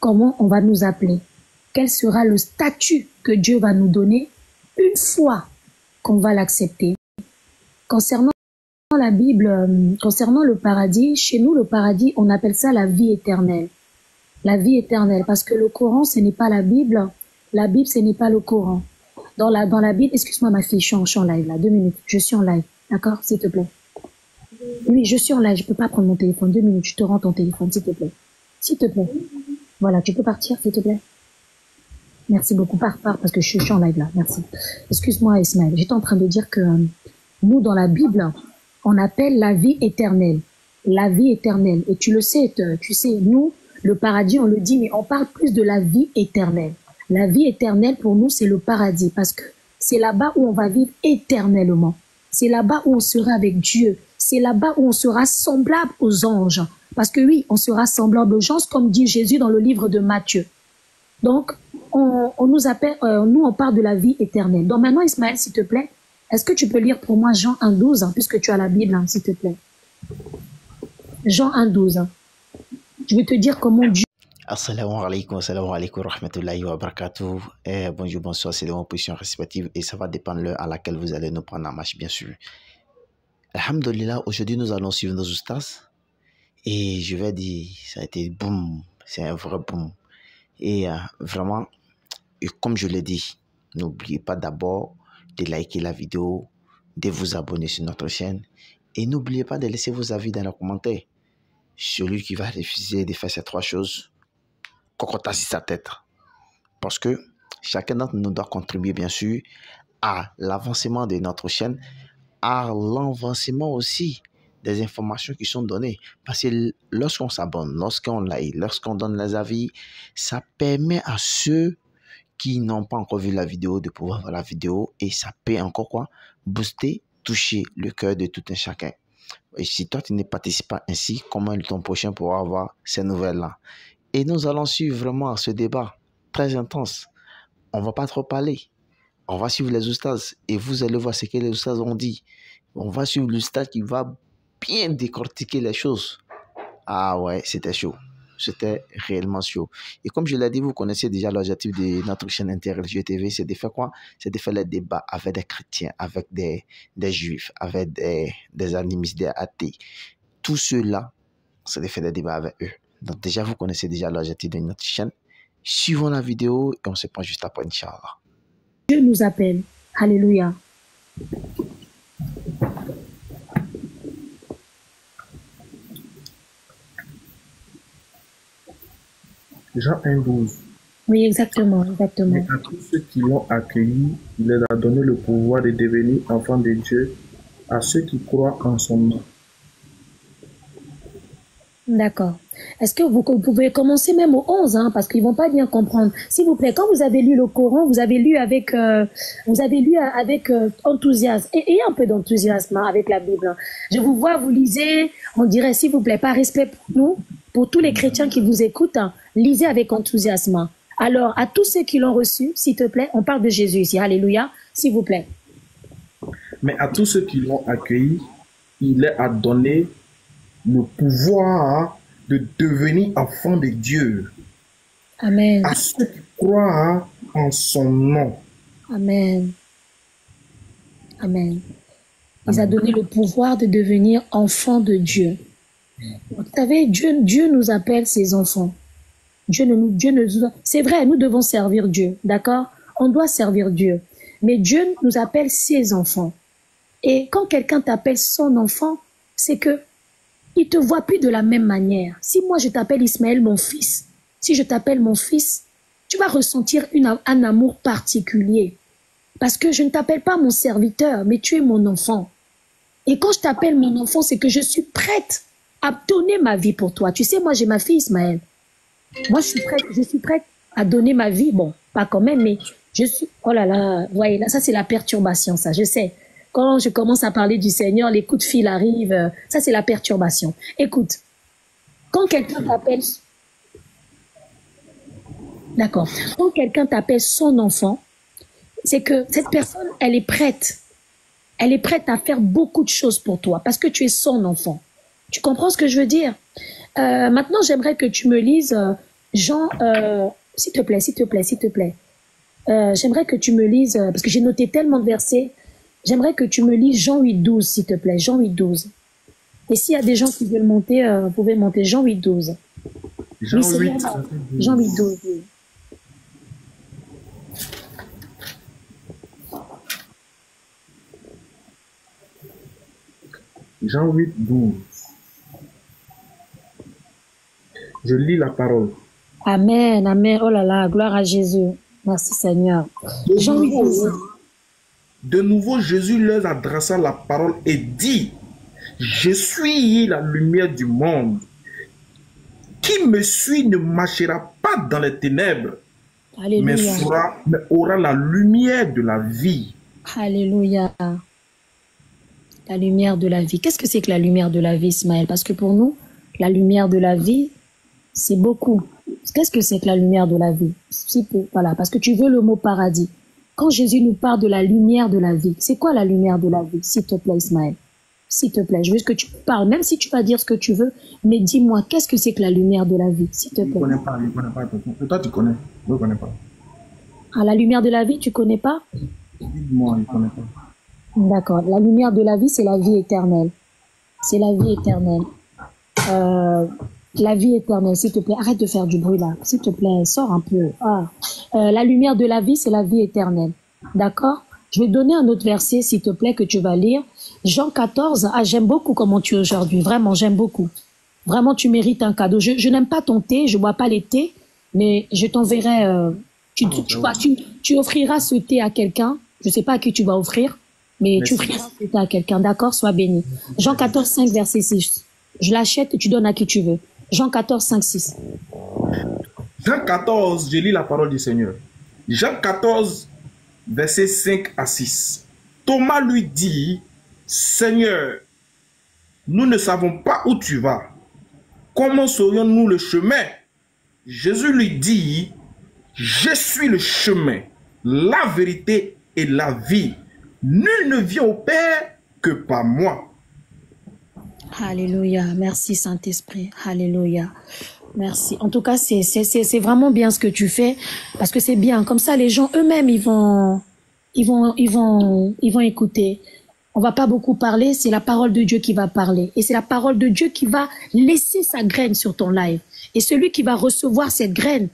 comment on va nous appeler, quel sera le statut que Dieu va nous donner une fois qu'on va l'accepter. Concernant la Bible, concernant le paradis, chez nous, le paradis, on appelle ça la vie éternelle. La vie éternelle, parce que le Coran, ce n'est pas la Bible, ce n'est pas le Coran. Dans la Bible, excuse-moi ma fille, je suis en live là, 2 minutes, je suis en live, d'accord, s'il te plaît. Oui, je suis en live, je peux pas prendre mon téléphone, 2 minutes, je te rends ton téléphone, s'il te plaît. S'il te plaît. Voilà, tu peux partir, s'il te plaît. Merci beaucoup, pars, parce que je suis en live là, merci. Excuse-moi Ismaël, j'étais en train de dire que nous, dans la Bible, on appelle la vie éternelle. La vie éternelle. Et tu le sais, nous, le paradis, on le dit, mais on parle plus de la vie éternelle. La vie éternelle, pour nous, c'est le paradis, parce que c'est là-bas où on va vivre éternellement. C'est là-bas où on sera avec Dieu. C'est là-bas où on sera semblable aux anges. Parce que oui, on sera semblable aux anges, comme dit Jésus dans le livre de Matthieu. Donc, on nous appelle, nous, on parle de la vie éternelle. Donc maintenant, Ismaël, s'il te plaît, est-ce que tu peux lire pour moi Jean 1,12, puisque tu as la Bible, s'il te plaît. Jean 1,12. Je vais te dire comment Dieu... Assalamu alaikum rahmatullahi wa barakatuh. Bonjour, bonsoir, c'est des positions respectives et ça va dépendre de l'heure à laquelle vous allez nous prendre en marche, bien sûr. Alhamdulillah, aujourd'hui nous allons suivre nos oustas et je vais dire, ça a été boum, c'est un vrai boum. Et vraiment, et comme je l'ai dit, n'oubliez pas d'abord de liker la vidéo, de vous abonner sur notre chaîne et n'oubliez pas de laisser vos avis dans les commentaires. Celui qui va refuser de faire ces 3 choses, cocotte sur sa tête. Parce que chacun d'entre nous doit contribuer bien sûr à l'avancement de notre chaîne, à l'avancement aussi des informations qui sont données. Parce que lorsqu'on s'abonne, lorsqu'on like, lorsqu'on donne les avis, ça permet à ceux qui n'ont pas encore vu la vidéo de pouvoir voir la vidéo et ça peut encore quoi booster, toucher le cœur de tout un chacun. Et si toi tu ne participes pas ainsi, comment ton prochain pourra avoir ces nouvelles-là? Et nous allons suivre vraiment ce débat très intense. On ne va pas trop parler. On va suivre les oustas et vous allez voir ce que les oustas ont dit. On va suivre l'oustaz qui va bien décortiquer les choses. Ah ouais, c'était chaud. C'était réellement chaud. Et comme je l'ai dit, vous connaissez déjà l'objectif de notre chaîne Interreligieux TV, c'est de faire quoi? C'est de faire les débats avec des chrétiens, avec des juifs, avec des animistes, des athées. Tout cela, c'est de faire des débats avec eux. Donc déjà, vous connaissez déjà l'objectif de notre chaîne. Suivons la vidéo et on se prend juste après, Inch'Allah. Dieu nous appelle. Alléluia. Jean 1,12. Oui, exactement. Mais à tous ceux qui l'ont accueilli, il leur a donné le pouvoir de devenir enfants de Dieu, à ceux qui croient en son nom. D'accord. Est-ce que vous pouvez commencer même au 11, parce qu'ils vont pas bien comprendre. S'il vous plaît, quand vous avez lu le Coran, vous avez lu avec enthousiasme. Et un peu d'enthousiasme avec la Bible. Je vous vois, vous lisez, on dirait, s'il vous plaît, par respect pour nous, pour tous les chrétiens qui vous écoutent, lisez avec enthousiasme. Alors, à tous ceux qui l'ont reçu, s'il te plaît, on parle de Jésus ici. Alléluia, s'il vous plaît. Mais à tous ceux qui l'ont accueilli, il leur a donné le pouvoir de devenir enfants de Dieu. Amen. À ceux qui croient en son nom. Amen. Amen. Il a donné le pouvoir de devenir enfants de Dieu. Vous savez, Dieu nous appelle ses enfants. C'est vrai, nous devons servir Dieu, d'accord? On doit servir Dieu. Mais Dieu nous appelle ses enfants. Et quand quelqu'un t'appelle son enfant, c'est que il te voit plus de la même manière. Si moi je t'appelle Ismaël, mon fils, si je t'appelle mon fils, tu vas ressentir un amour particulier. Parce que je ne t'appelle pas mon serviteur, mais tu es mon enfant. Et quand je t'appelle mon enfant, c'est que je suis prête à donner ma vie pour toi. Tu sais, moi j'ai ma fille Ismaël. Moi je suis prête à donner ma vie. Bon, pas quand même, mais je suis... Oh là là, voyez, là, ça c'est la perturbation, ça, je sais. Quand je commence à parler du Seigneur, les coups de fil arrivent. Ça, c'est la perturbation. Écoute, quand quelqu'un t'appelle... D'accord. Quand quelqu'un t'appelle son enfant, c'est que cette personne, elle est prête. Elle est prête à faire beaucoup de choses pour toi parce que tu es son enfant. Tu comprends ce que je veux dire? Maintenant, j'aimerais que tu me lises Jean, s'il te plaît, s'il te plaît, s'il te plaît. J'aimerais que tu me lises, parce que j'ai noté tellement de versets, j'aimerais que tu me lises Jean 8,12, s'il te plaît, Jean 8,12. Et s'il y a des gens qui veulent monter, vous pouvez monter Jean 8,12. Jean Oui, c'est 8, bien, Jean 8,12. Oui. Jean 8, 12. Je lis la parole. Amen, amen. Oh là là, gloire à Jésus. Merci Seigneur. Jean 8,12. De nouveau, Jésus leur adressa la parole et dit, je suis la lumière du monde. Qui me suit ne marchera pas dans les ténèbres, mais Alléluia. aura la lumière de la vie. Alléluia. La lumière de la vie. Qu'est-ce que c'est que la lumière de la vie, Ismaël? Parce que pour nous, la lumière de la vie, c'est beaucoup. Qu'est-ce que c'est que la lumière de la vie? Voilà, parce que tu veux le mot paradis. Quand Jésus nous parle de la lumière de la vie, c'est quoi la lumière de la vie? S'il te plaît, Ismaël. S'il te plaît, je veux que tu parles, même si tu vas dire ce que tu veux, mais dis-moi, qu'est-ce que c'est que la lumière de la vie? S'il te plaît. Il ne connaît pas. Toi, tu connais. Je ne connais pas. Ah, la lumière de la vie, tu connais pas? Dis-moi, il ne connaît pas. D'accord. La lumière de la vie, c'est la vie éternelle. C'est la vie éternelle. La vie éternelle, s'il te plaît. Arrête de faire du bruit là. S'il te plaît, sors un peu. La lumière de la vie, c'est la vie éternelle. D'accord? Je vais donner un autre verset, s'il te plaît, que tu vas lire. Jean 14. Ah, j'aime beaucoup comment tu es aujourd'hui. Vraiment, j'aime beaucoup. Vraiment, tu mérites un cadeau. Je n'aime pas ton thé, je bois pas les thés, mais je t'enverrai... tu offriras ce thé à quelqu'un. Je sais pas à qui tu vas offrir, mais tu offriras ce thé à quelqu'un. D'accord? Sois béni. Jean 14, 5, verset 6. Je l'achète et tu donnes à qui tu veux. Jean 14, 5, 6. Jean 14, je lis la parole du Seigneur. Jean 14, verset 5 à 6. Thomas lui dit, Seigneur, nous ne savons pas où tu vas. Comment saurions-nous le chemin? Jésus lui dit, je suis le chemin, la vérité et la vie. Nul ne vient au Père que par moi. Alléluia. Merci Saint-Esprit. Alléluia. Merci. En tout cas, c'est vraiment bien ce que tu fais, parce que c'est bien. Comme ça, les gens eux-mêmes, ils vont écouter. On va pas beaucoup parler, c'est la parole de Dieu qui va parler. Et c'est la parole de Dieu qui va laisser sa graine sur ton live. Et celui qui va recevoir cette graine,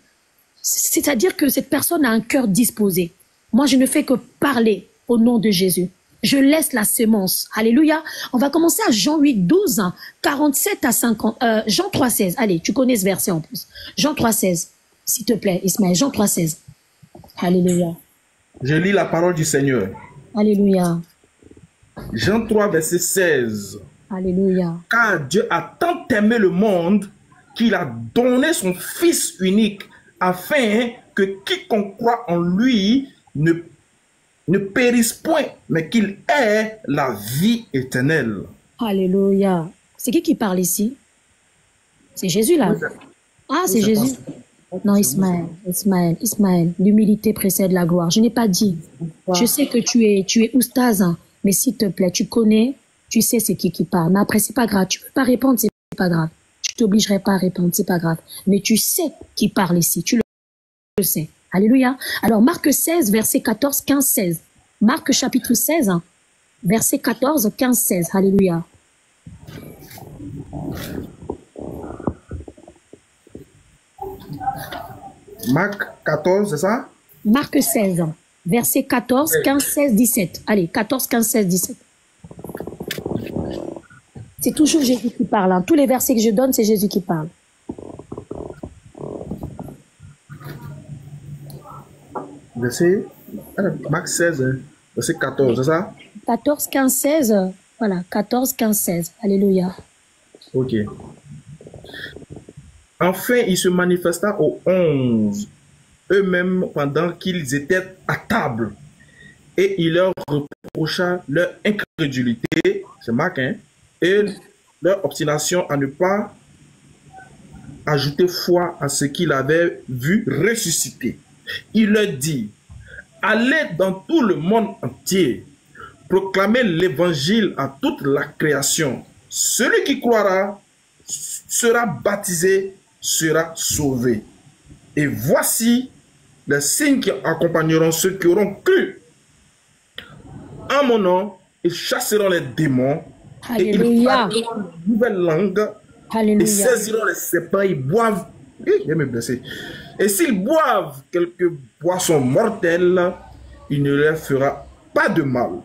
c'est-à-dire que cette personne a un cœur disposé. Moi, je ne fais que parler au nom de Jésus. Je laisse la sémence. Alléluia. On va commencer à Jean 8, 12, 47 à 50, Jean 3, 16. Allez, tu connais ce verset en plus. Jean 3, 16. S'il te plaît, Ismaël. Jean 3, 16. Alléluia. Je lis la parole du Seigneur. Alléluia. Jean 3, verset 16. Alléluia. Car Dieu a tant aimé le monde qu'il a donné son Fils unique afin que quiconque croit en lui ne périsse point, mais qu'il ait la vie éternelle. Alléluia. C'est qui parle ici? C'est Jésus là. Ah, c'est Jésus. Non, Ismaël. L'humilité précède la gloire. Je n'ai pas dit. Je sais que tu es oustaz, hein, mais s'il te plaît, tu connais, tu sais c'est qui parle. Mais après, c'est pas grave. Tu peux pas répondre, c'est pas grave. Je t'obligerai pas à répondre, c'est pas grave. Mais tu sais qui parle ici. Tu le sais. Alléluia. Alors, Marc 16, verset 14, 15, 16. Marc chapitre 16, verset 14, 15, 16. Alléluia. Marc 14, c'est ça? Marc 16, verset 14, 15, 16, 17. Allez, 14, 15, 16, 17. C'est toujours Jésus qui parle. Hein. Tous les versets que je donne, c'est Jésus qui parle. Verset Marc 16, verset 14, c'est ça? 14, 15, 16. Voilà, 14, 15, 16. Alléluia. Ok. Enfin, il se manifesta aux 11, eux-mêmes pendant qu'ils étaient à table. Et il leur reprocha leur incrédulité, c'est Marc, hein, et leur obstination à ne pas ajouter foi à ce qu'il avait vu ressusciter. Il leur dit, allez dans tout le monde entier, proclamez l'évangile à toute la création. Celui qui croira sera baptisé, sera sauvé. Et voici les signes qui accompagneront ceux qui auront cru. En mon nom, ils chasseront les démons. Et ils parleront une nouvelle langue. Alléluia. Et saisiront les serpents. Ils boivent. Il me blessé. Et s'ils boivent quelques boissons mortelles, il ne leur fera pas de mal.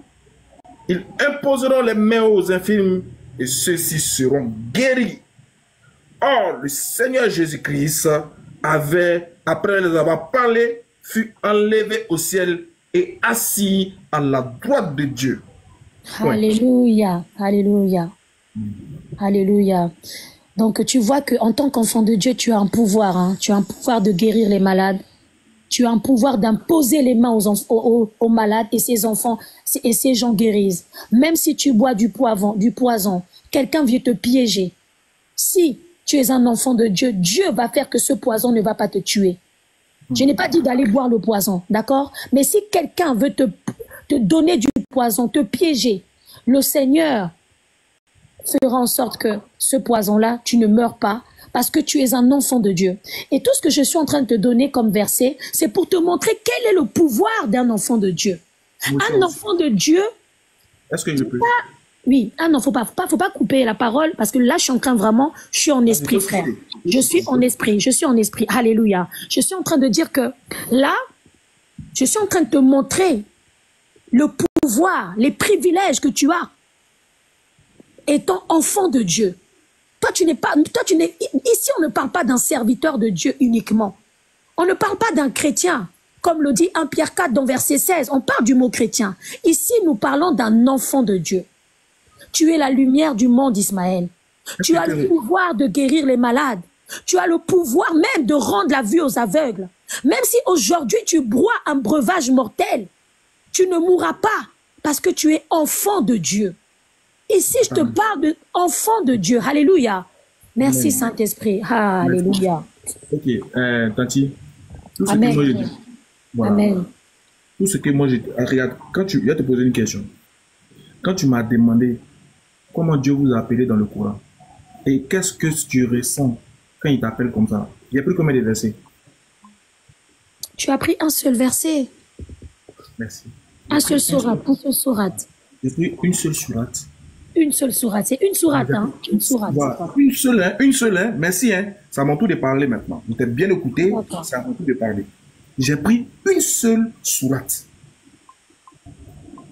Ils imposeront les mains aux infirmes et ceux-ci seront guéris. Or, le Seigneur Jésus-Christ avait, après les avoir parlé, fut enlevé au ciel et assis à la droite de Dieu. Alléluia, alléluia, alléluia. Donc tu vois que en tant qu'enfant de Dieu, tu as un pouvoir, hein? Tu as un pouvoir de guérir les malades. Tu as un pouvoir d'imposer les mains aux malades et ces enfants et ces gens guérissent. Même si tu bois du poison, quelqu'un vient te piéger. Si tu es un enfant de Dieu, Dieu va faire que ce poison ne va pas te tuer. Je n'ai pas dit d'aller boire le poison, d'accord? Mais si quelqu'un veut te donner du poison, te piéger, le Seigneur fera en sorte que ce poison-là, tu ne meurs pas parce que tu es un enfant de Dieu. Et tout ce que je suis en train de te donner comme verset, c'est pour te montrer quel est le pouvoir d'un enfant de Dieu. Un enfant de Dieu... Est-ce que je peux... Oui, ah non, faut pas couper la parole parce que là, je suis en esprit, frère. Je suis en esprit. Alléluia. Je suis en train de dire que là, je suis en train de te montrer le pouvoir, les privilèges que tu as étant enfant de Dieu. Ici, on ne parle pas d'un serviteur de Dieu uniquement. On ne parle pas d'un chrétien. Comme le dit 1 Pierre 4 dans verset 16, on parle du mot chrétien. Ici, nous parlons d'un enfant de Dieu. Tu es la lumière du monde, Ismaël. Tu as le pouvoir de guérir les malades. Tu as le pouvoir même de rendre la vue aux aveugles. Même si aujourd'hui tu bois un breuvage mortel, tu ne mourras pas parce que tu es enfant de Dieu. Ici, je te parle d'enfant de Dieu. Alléluia. Merci Saint-Esprit. Alléluia. Ok, Tanti. Tout ce Amen. que moi je dis. Voilà. Amen. Tout ce que moi je dis. Regarde, je vais te poser une question. Quand tu m'as demandé comment Dieu vous a appelé dans le Coran, et qu'est-ce que tu ressens quand il t'appelle comme ça? Il y a pris combien de versets? Tu as pris un seul verset. Merci. Un seul sourate. J'ai pris une seule sourate. Une seule sourate. C'est une sourate, hein? Une sourate. Voilà. Une seule, hein? Merci, hein? C'est à mon tour de parler maintenant. Vous êtes bien écouté, c'est à mon tour de parler. J'ai pris une seule sourate.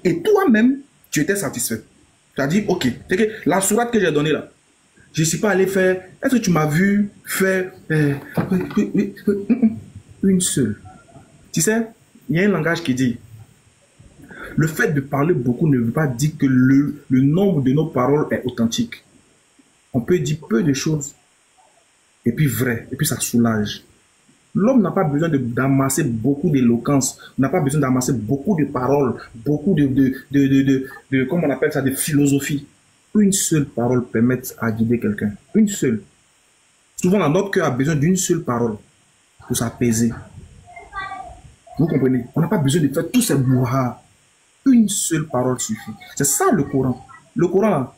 Et toi-même, tu étais satisfait. Tu as dit, ok, c'est que la sourate que j'ai donnée là, je ne suis pas allé faire, est-ce que tu m'as vu faire une seule? Tu sais, il y a un langage qui dit, le fait de parler beaucoup ne veut pas dire que le nombre de nos paroles est authentique. On peut dire peu de choses, et puis vrai, et puis ça soulage. L'homme n'a pas besoin d'amasser beaucoup d'éloquence, n'a pas besoin d'amasser beaucoup de paroles, beaucoup comment on appelle ça, de philosophie. Une seule parole permet à guider quelqu'un. Une seule. Souvent, notre cœur a besoin d'une seule parole pour s'apaiser. Vous comprenez? On n'a pas besoin de faire tous ces brouhahas. Une seule parole suffit. C'est ça le Coran. Le Coran,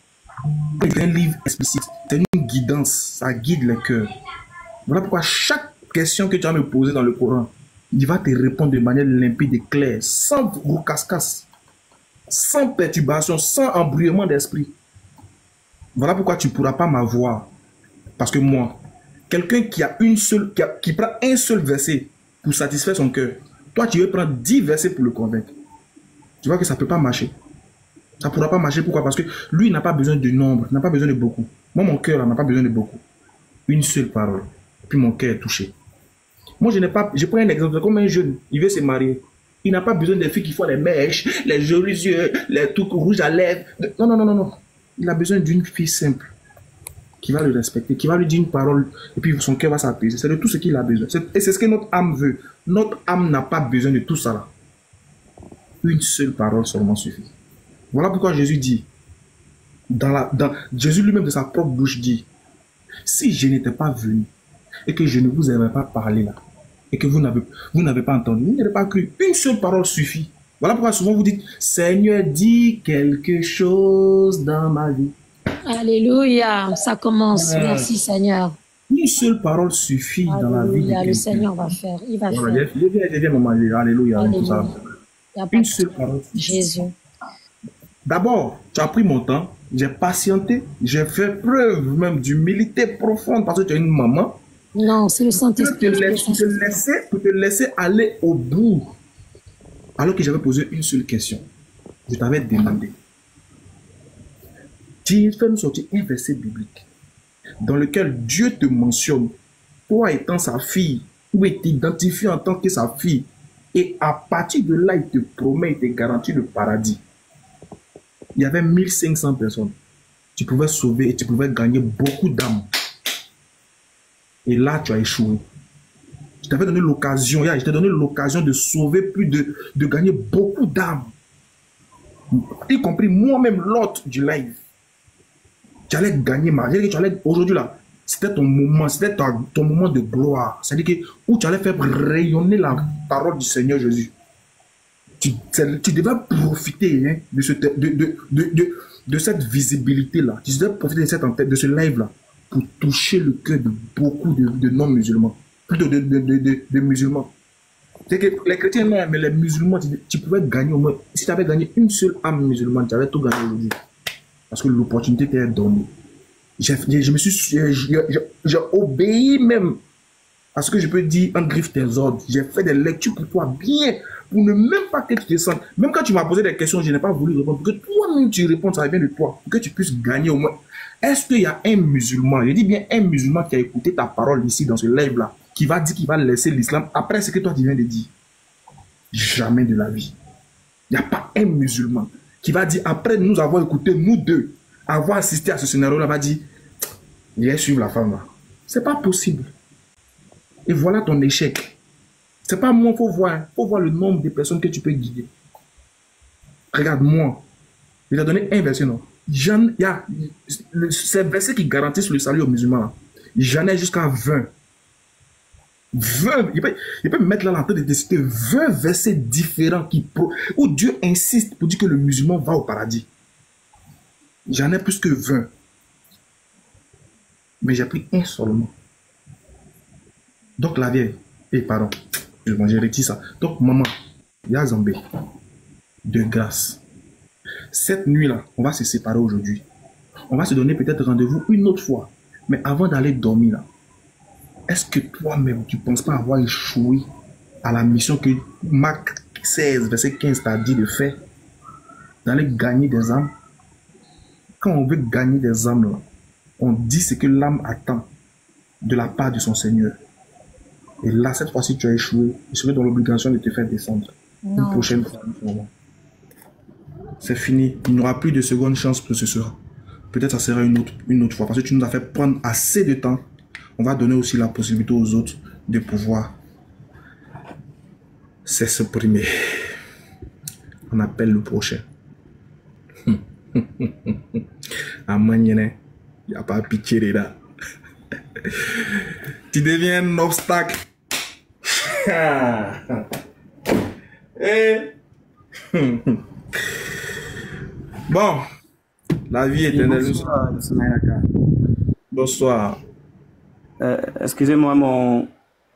c'est un livre explicite. C'est une guidance. Ça guide le cœur. Voilà pourquoi chaque question que tu vas me poser dans le Coran, il va te répondre de manière limpide et claire, sans roucascasse, sans perturbation, sans embrouillement d'esprit. Voilà pourquoi tu ne pourras pas m'avoir. Parce que moi, quelqu'un qui a qui prend un seul verset pour satisfaire son cœur, toi tu veux prendre 10 versets pour le convaincre. Tu vois que ça ne peut pas marcher. Ça ne pourra pas marcher. Pourquoi? Parce que lui n'a pas besoin de nombre, n'a pas besoin de beaucoup. Moi, mon cœur n'a pas besoin de beaucoup. Une seule parole. Puis mon cœur est touché. Moi, je prends un exemple. Comme un jeune, il veut se marier. Il n'a pas besoin des filles qui font les mèches, les jolis yeux, les trucs rouges à lèvres. Non. Il a besoin d'une fille simple qui va le respecter, qui va lui dire une parole et puis son cœur va s'apaiser. C'est de tout ce qu'il a besoin. Et c'est ce que notre âme veut. Notre âme n'a pas besoin de tout ça là. Une seule parole seulement suffit. Voilà pourquoi Jésus dit, Jésus lui-même de sa propre bouche dit, si je n'étais pas venu et que je ne vous avais pas parlé là, et que vous n'avez pas entendu, vous n'avez pas cru, une seule parole suffit. Voilà pourquoi souvent vous dites, Seigneur, dis quelque chose dans ma vie. Alléluia, ça commence. Merci Seigneur. Une seule parole suffit dans la vie de Alléluia, le quelqu'un. Seigneur va faire. Il va Voilà, faire. je viens maman. Alléluia, tout ça. Alléluia. Il n'y a pas Une de seule parole. Jésus. D'abord, tu as pris mon temps, j'ai patienté, j'ai fait preuve même d'humilité profonde parce que tu es une maman. Non, c'est le Pour Saint-Esprit. pour te laisser aller au bout. Alors que j'avais posé une seule question. Je t'avais demandé. Tu fais nous sortir un verset biblique dans lequel Dieu te mentionne, toi étant sa fille, ou est identifié en tant que sa fille. Et à partir de là, il te promet, il te garantit le paradis. Il y avait 1500 personnes. Tu pouvais sauver et tu pouvais gagner beaucoup d'âmes. Et là, tu as échoué. Je t'avais donné l'occasion, je t'ai donné l'occasion de sauver de gagner beaucoup d'âmes. Y compris moi-même, l'hôte du live. Tu allais gagner aujourd'hui là, c'était ton moment, c'était ton moment de gloire. C'est-à-dire que où tu allais faire rayonner la parole du Seigneur Jésus. Tu devais profiter hein, de cette visibilité-là. Tu devais profiter de ce live-là pour toucher le cœur de beaucoup de non-musulmans. Plutôt de musulmans. C'est que les chrétiens non, mais les musulmans, tu pouvais gagner au moins. Si tu avais gagné une seule âme musulmane, tu avais tout gagné aujourd'hui. Parce que l'opportunité t'est donnée. J'ai obéi même à ce que je peux dire en griffe tes ordres. J'ai fait des lectures pour toi bien, pour ne même pas que tu te sentes. Même quand tu m'as posé des questions, je n'ai pas voulu répondre. Pour que toi-même tu réponds, ça vient de toi. Pour que tu puisses gagner au moins. Est-ce qu'il y a un musulman, je dis bien un musulman qui a écouté ta parole ici dans ce live-là, qui va dire qu'il va laisser l'islam après ce que toi tu viens de dire? Jamais de la vie. Il n'y a pas un musulman qui va dire, après nous avoir écouté, nous deux, avoir assisté à ce scénario-là, va dire, il est suivre la femme là. C'est pas possible. Et voilà ton échec. C'est pas moi, faut voir le nombre de personnes que tu peux guider. Regarde-moi. Il a donné un verset, non? Ces versets qui garantissent le salut aux musulmans, j'en ai jusqu'à 20. 20, il peut me mettre là en train de décider 20 versets différents où Dieu insiste pour dire que le musulman va au paradis. J'en ai plus que 20. Mais j'ai pris un seulement. Donc la vieille, pardon, j'ai réussi ça. Donc maman, Yazambé, de grâce, cette nuit-là, on va se séparer aujourd'hui. On va se donner peut-être rendez-vous une autre fois. Mais avant d'aller dormir là, est-ce que toi-même, tu ne penses pas avoir échoué à la mission que Marc 16, verset 15 t'a dit de faire, d'aller gagner des âmes? Quand on veut gagner des âmes, là, on dit ce que l'âme attend de la part de son Seigneur. Et là, cette fois-ci, tu as échoué. Tu serais dans l'obligation de te faire descendre. Non. Une prochaine fois. C'est fini. Il n'y aura plus de seconde chance pour ce soir. Peut-être ça sera une autre fois. Parce que tu nous as fait prendre assez de temps. On va donner aussi la possibilité aux autres de pouvoir s'exprimer. On appelle le prochain. À Manienne, il n'y a pas pitié là. Tu deviens un obstacle. Bon, la vie éternelle. Bonsoir. Excusez-moi,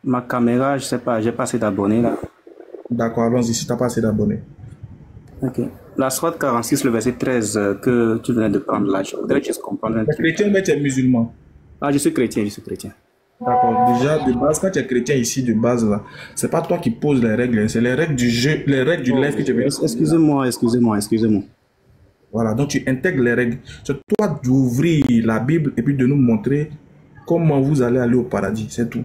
ma caméra, je sais pas, j'ai pas assez d'abonnés là. D'accord, allons-y, si tu n'as pas assez d'abonnés. Ok. La sourate 46, le verset 13 que tu venais de prendre là, je voudrais juste comprendre un Tu es truc. chrétien, mais tu es musulman. Ah, je suis chrétien, je suis chrétien. D'accord, déjà de base, quand tu es chrétien ici de base là, c'est pas toi qui poses les règles, c'est les règles du jeu, les règles du live que tu veux. Excusez-moi. Voilà, donc tu intègres les règles. C'est toi d'ouvrir la Bible et puis de nous montrer comment vous allez aller au paradis, c'est tout.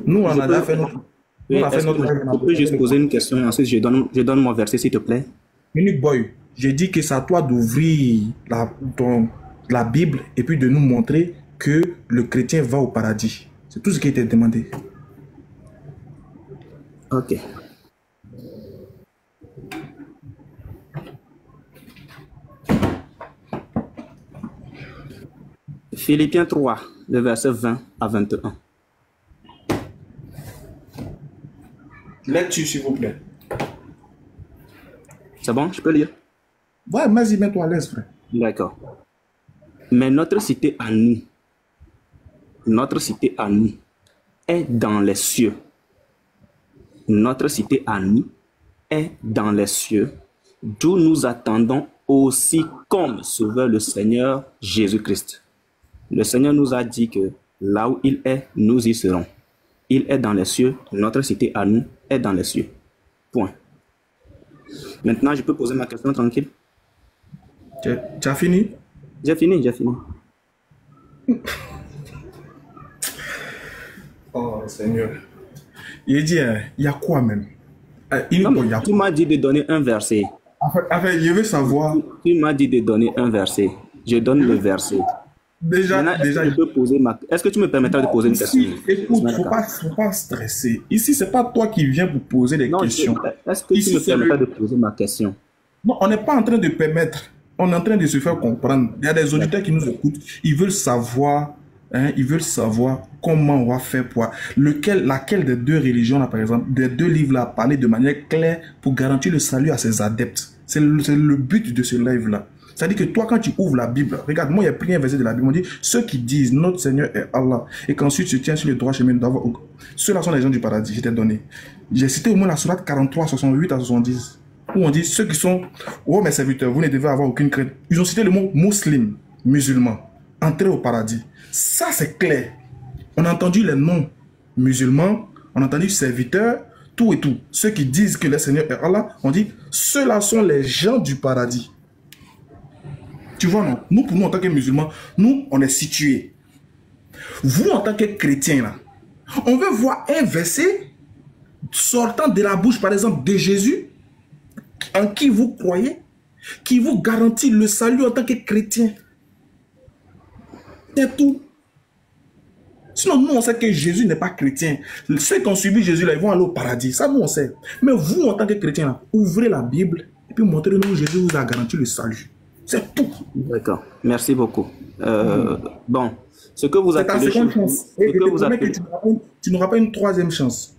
Nous, on a fait notre... Oui, je peux juste poser une question et ensuite je donne mon verset s'il te plaît. Unique boy, j'ai dit que c'est à toi d'ouvrir la Bible et puis de nous montrer que le chrétien va au paradis. C'est tout ce qui était demandé. Ok. Philippiens 3, le verset 20 à 21. Lecture, s'il vous plaît. C'est bon, je peux lire? Ouais, vas-y, mets-toi à l'aise, frère. D'accord. Mais notre cité à nous notre cité à nous est dans les cieux. Notre cité à nous est dans les cieux, d'où nous attendons aussi comme sauveur le Seigneur Jésus-Christ. Le Seigneur nous a dit que là où il est, nous y serons. Il est dans les cieux, notre cité à nous est dans les cieux. Point. Maintenant, je peux poser ma question tranquille? Tu as fini? J'ai fini, j'ai fini. Oh Seigneur. Il dit, il y a quoi même? Tu m'as dit de donner un verset. En fait, je veux savoir. Tu m'as dit de donner un verset. Je donne le verset. Déjà, est-ce que tu me permettras de poser une question? Écoute, il ne faut pas stresser. Ici, ce n'est pas toi qui viens pour poser des questions. Est-ce que tu me permettras de poser ma question? Non, on n'est pas en train de permettre. On est en train de se faire comprendre. Il y a des auditeurs qui nous écoutent. Ils veulent savoir comment on va faire pour... Laquelle des deux religions, là, par exemple, des deux livres-là, parler de manière claire pour garantir le salut à ses adeptes. C'est le but de ce live-là. C'est-à-dire que toi, quand tu ouvres la Bible, regarde, moi, il y a pris un verset de la Bible, on dit, ceux qui disent, notre Seigneur est Allah, et qu'ensuite se tient sur le droit chemin ceux-là sont les gens du paradis, je t'ai donné. J'ai cité au moins la sourate 43, 68 à 70, où on dit, ceux qui sont, oh mes serviteurs, vous ne devez avoir aucune crainte. Ils ont cité le mot musulman, musulman, entrer au paradis. Ça, c'est clair. On a entendu les noms musulmans, on a entendu serviteurs, tout et tout. Ceux qui disent que le Seigneur est Allah, on dit, ceux-là sont les gens du paradis. Tu vois, non? Nous, pour nous, en tant que musulmans, nous, on est situés. Vous, en tant que chrétiens, là, on veut voir un verset sortant de la bouche, par exemple, de Jésus, en qui vous croyez, qui vous garantit le salut en tant que chrétien. C'est tout. Sinon, nous, on sait que Jésus n'est pas chrétien. Ceux qui ont suivi Jésus, là, ils vont aller au paradis. Ça, nous, on sait. Mais vous, en tant que chrétien, là, ouvrez la Bible et puis montrez-nous où Jésus vous a garanti le salut. C'est tout. D'accord. Merci beaucoup. Bon, ce que vous appelez... C'est ta seconde chance. Et je te promets que tu n'auras pas une troisième chance.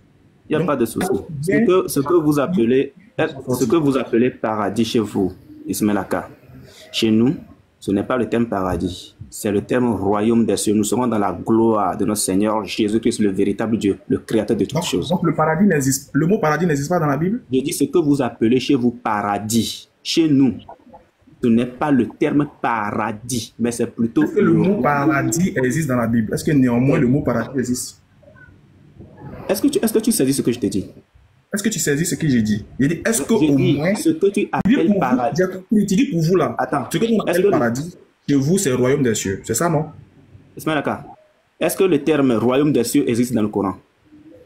Il n'y a pas de souci. Ce que vous appelez paradis chez vous, Ismaël Aka, chez nous, ce n'est pas le terme paradis. C'est le terme royaume des cieux. Nous serons dans la gloire de notre Seigneur Jésus-Christ, le véritable Dieu, le créateur de toutes choses. Donc le mot paradis n'existe pas dans la Bible? Je dis ce que vous appelez chez vous paradis. Chez nous, ce n'est pas le terme paradis, mais c'est plutôt... Est-ce que le mot paradis existe dans la Bible? Est-ce que néanmoins le mot paradis existe? Est-ce que tu saisis ce que je te dis? Est-ce que tu saisis ce que j'ai dit? J'ai dit, est-ce que au moins... Ce que tu appelles paradis... Tu dis pour vous là. Attends. Ce que tu appelles paradis, chez vous, c'est le royaume des cieux. C'est ça, non? Ismaël Aka, est-ce que le terme royaume des cieux existe dans le Coran?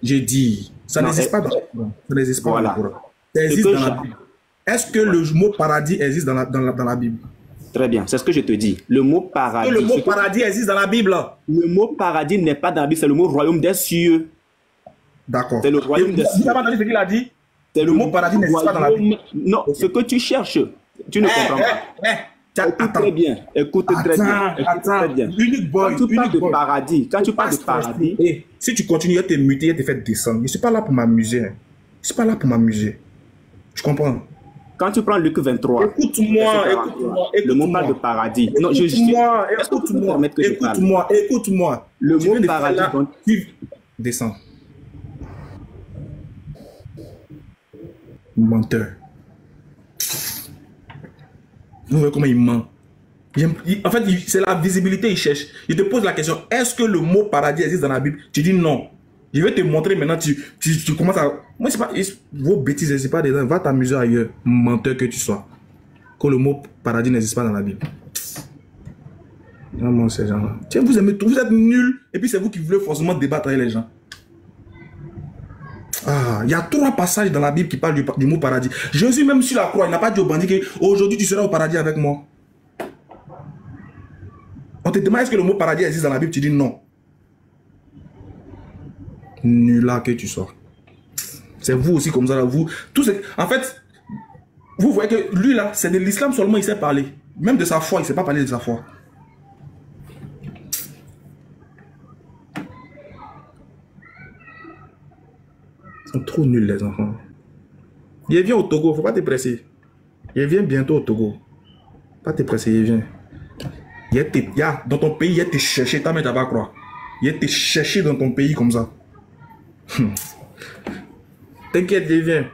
J'ai dit, ça n'existe pas dans le Coran. Ça n'existe pas dans le Coran. Ça existe dans la Bible. Est-ce que le mot paradis existe dans la Bible? Très bien, c'est ce que je te dis. Le mot paradis... Le mot paradis existe dans la Bible. Le mot paradis n'est pas dans la Bible, c'est le mot royaume des cieux. D'accord. C'est le royaume des cieux. Vous avez entendu ce qu'il a dit? C'est le mot paradis n'existe pas dans la Bible. Non, ce que tu cherches, tu ne comprends pas. Écoute très bien. Écoute très bien. Quand tu parles de paradis, si tu continues à te muter, à te faire descendre, je ne suis pas là pour m'amuser. Je ne suis pas là pour m'amuser. Tu comprends? Quand tu prends Luc 23, écoute-moi. Le mot parle de paradis. Non, écoute-moi. Le mot paradis. Descends. Menteur. Vous voyez comment il ment. En fait, c'est la visibilité qu'il cherche. Il te pose la question, est-ce que le mot paradis existe dans la Bible? Tu dis non. Je vais te montrer maintenant, tu commences à... Moi, c'est pas... Vos bêtises, c'est pas des gens. Va t'amuser ailleurs, menteur que tu sois. Que le mot paradis n'existe pas dans la Bible. Non, ces gens-là. Tiens, vous aimez tout, vous êtes nuls. Et puis c'est vous qui voulez forcément débattre avec les gens. Ah, il y a 3 passages dans la Bible qui parlent du mot paradis. Jésus, même sur la croix, il n'a pas dit au bandit qu'aujourd'hui tu seras au paradis avec moi. On te demande est-ce que le mot paradis existe dans la Bible, tu dis non. Nulard que tu sois. C'est vous aussi comme ça là, vous. En fait, vous voyez que lui là, c'est de l'islam seulement il sait parler. Même de sa foi, il ne sait pas parler de sa foi. Ils sont trop nuls les enfants. Il vient au Togo, faut pas te presser. Il vient bientôt au Togo. Pas te presser, il vient. Dans ton pays, il te chercher, ta mère, tu vas croire. Il a été cherché dans ton pays comme ça. T'inquiète, je viens.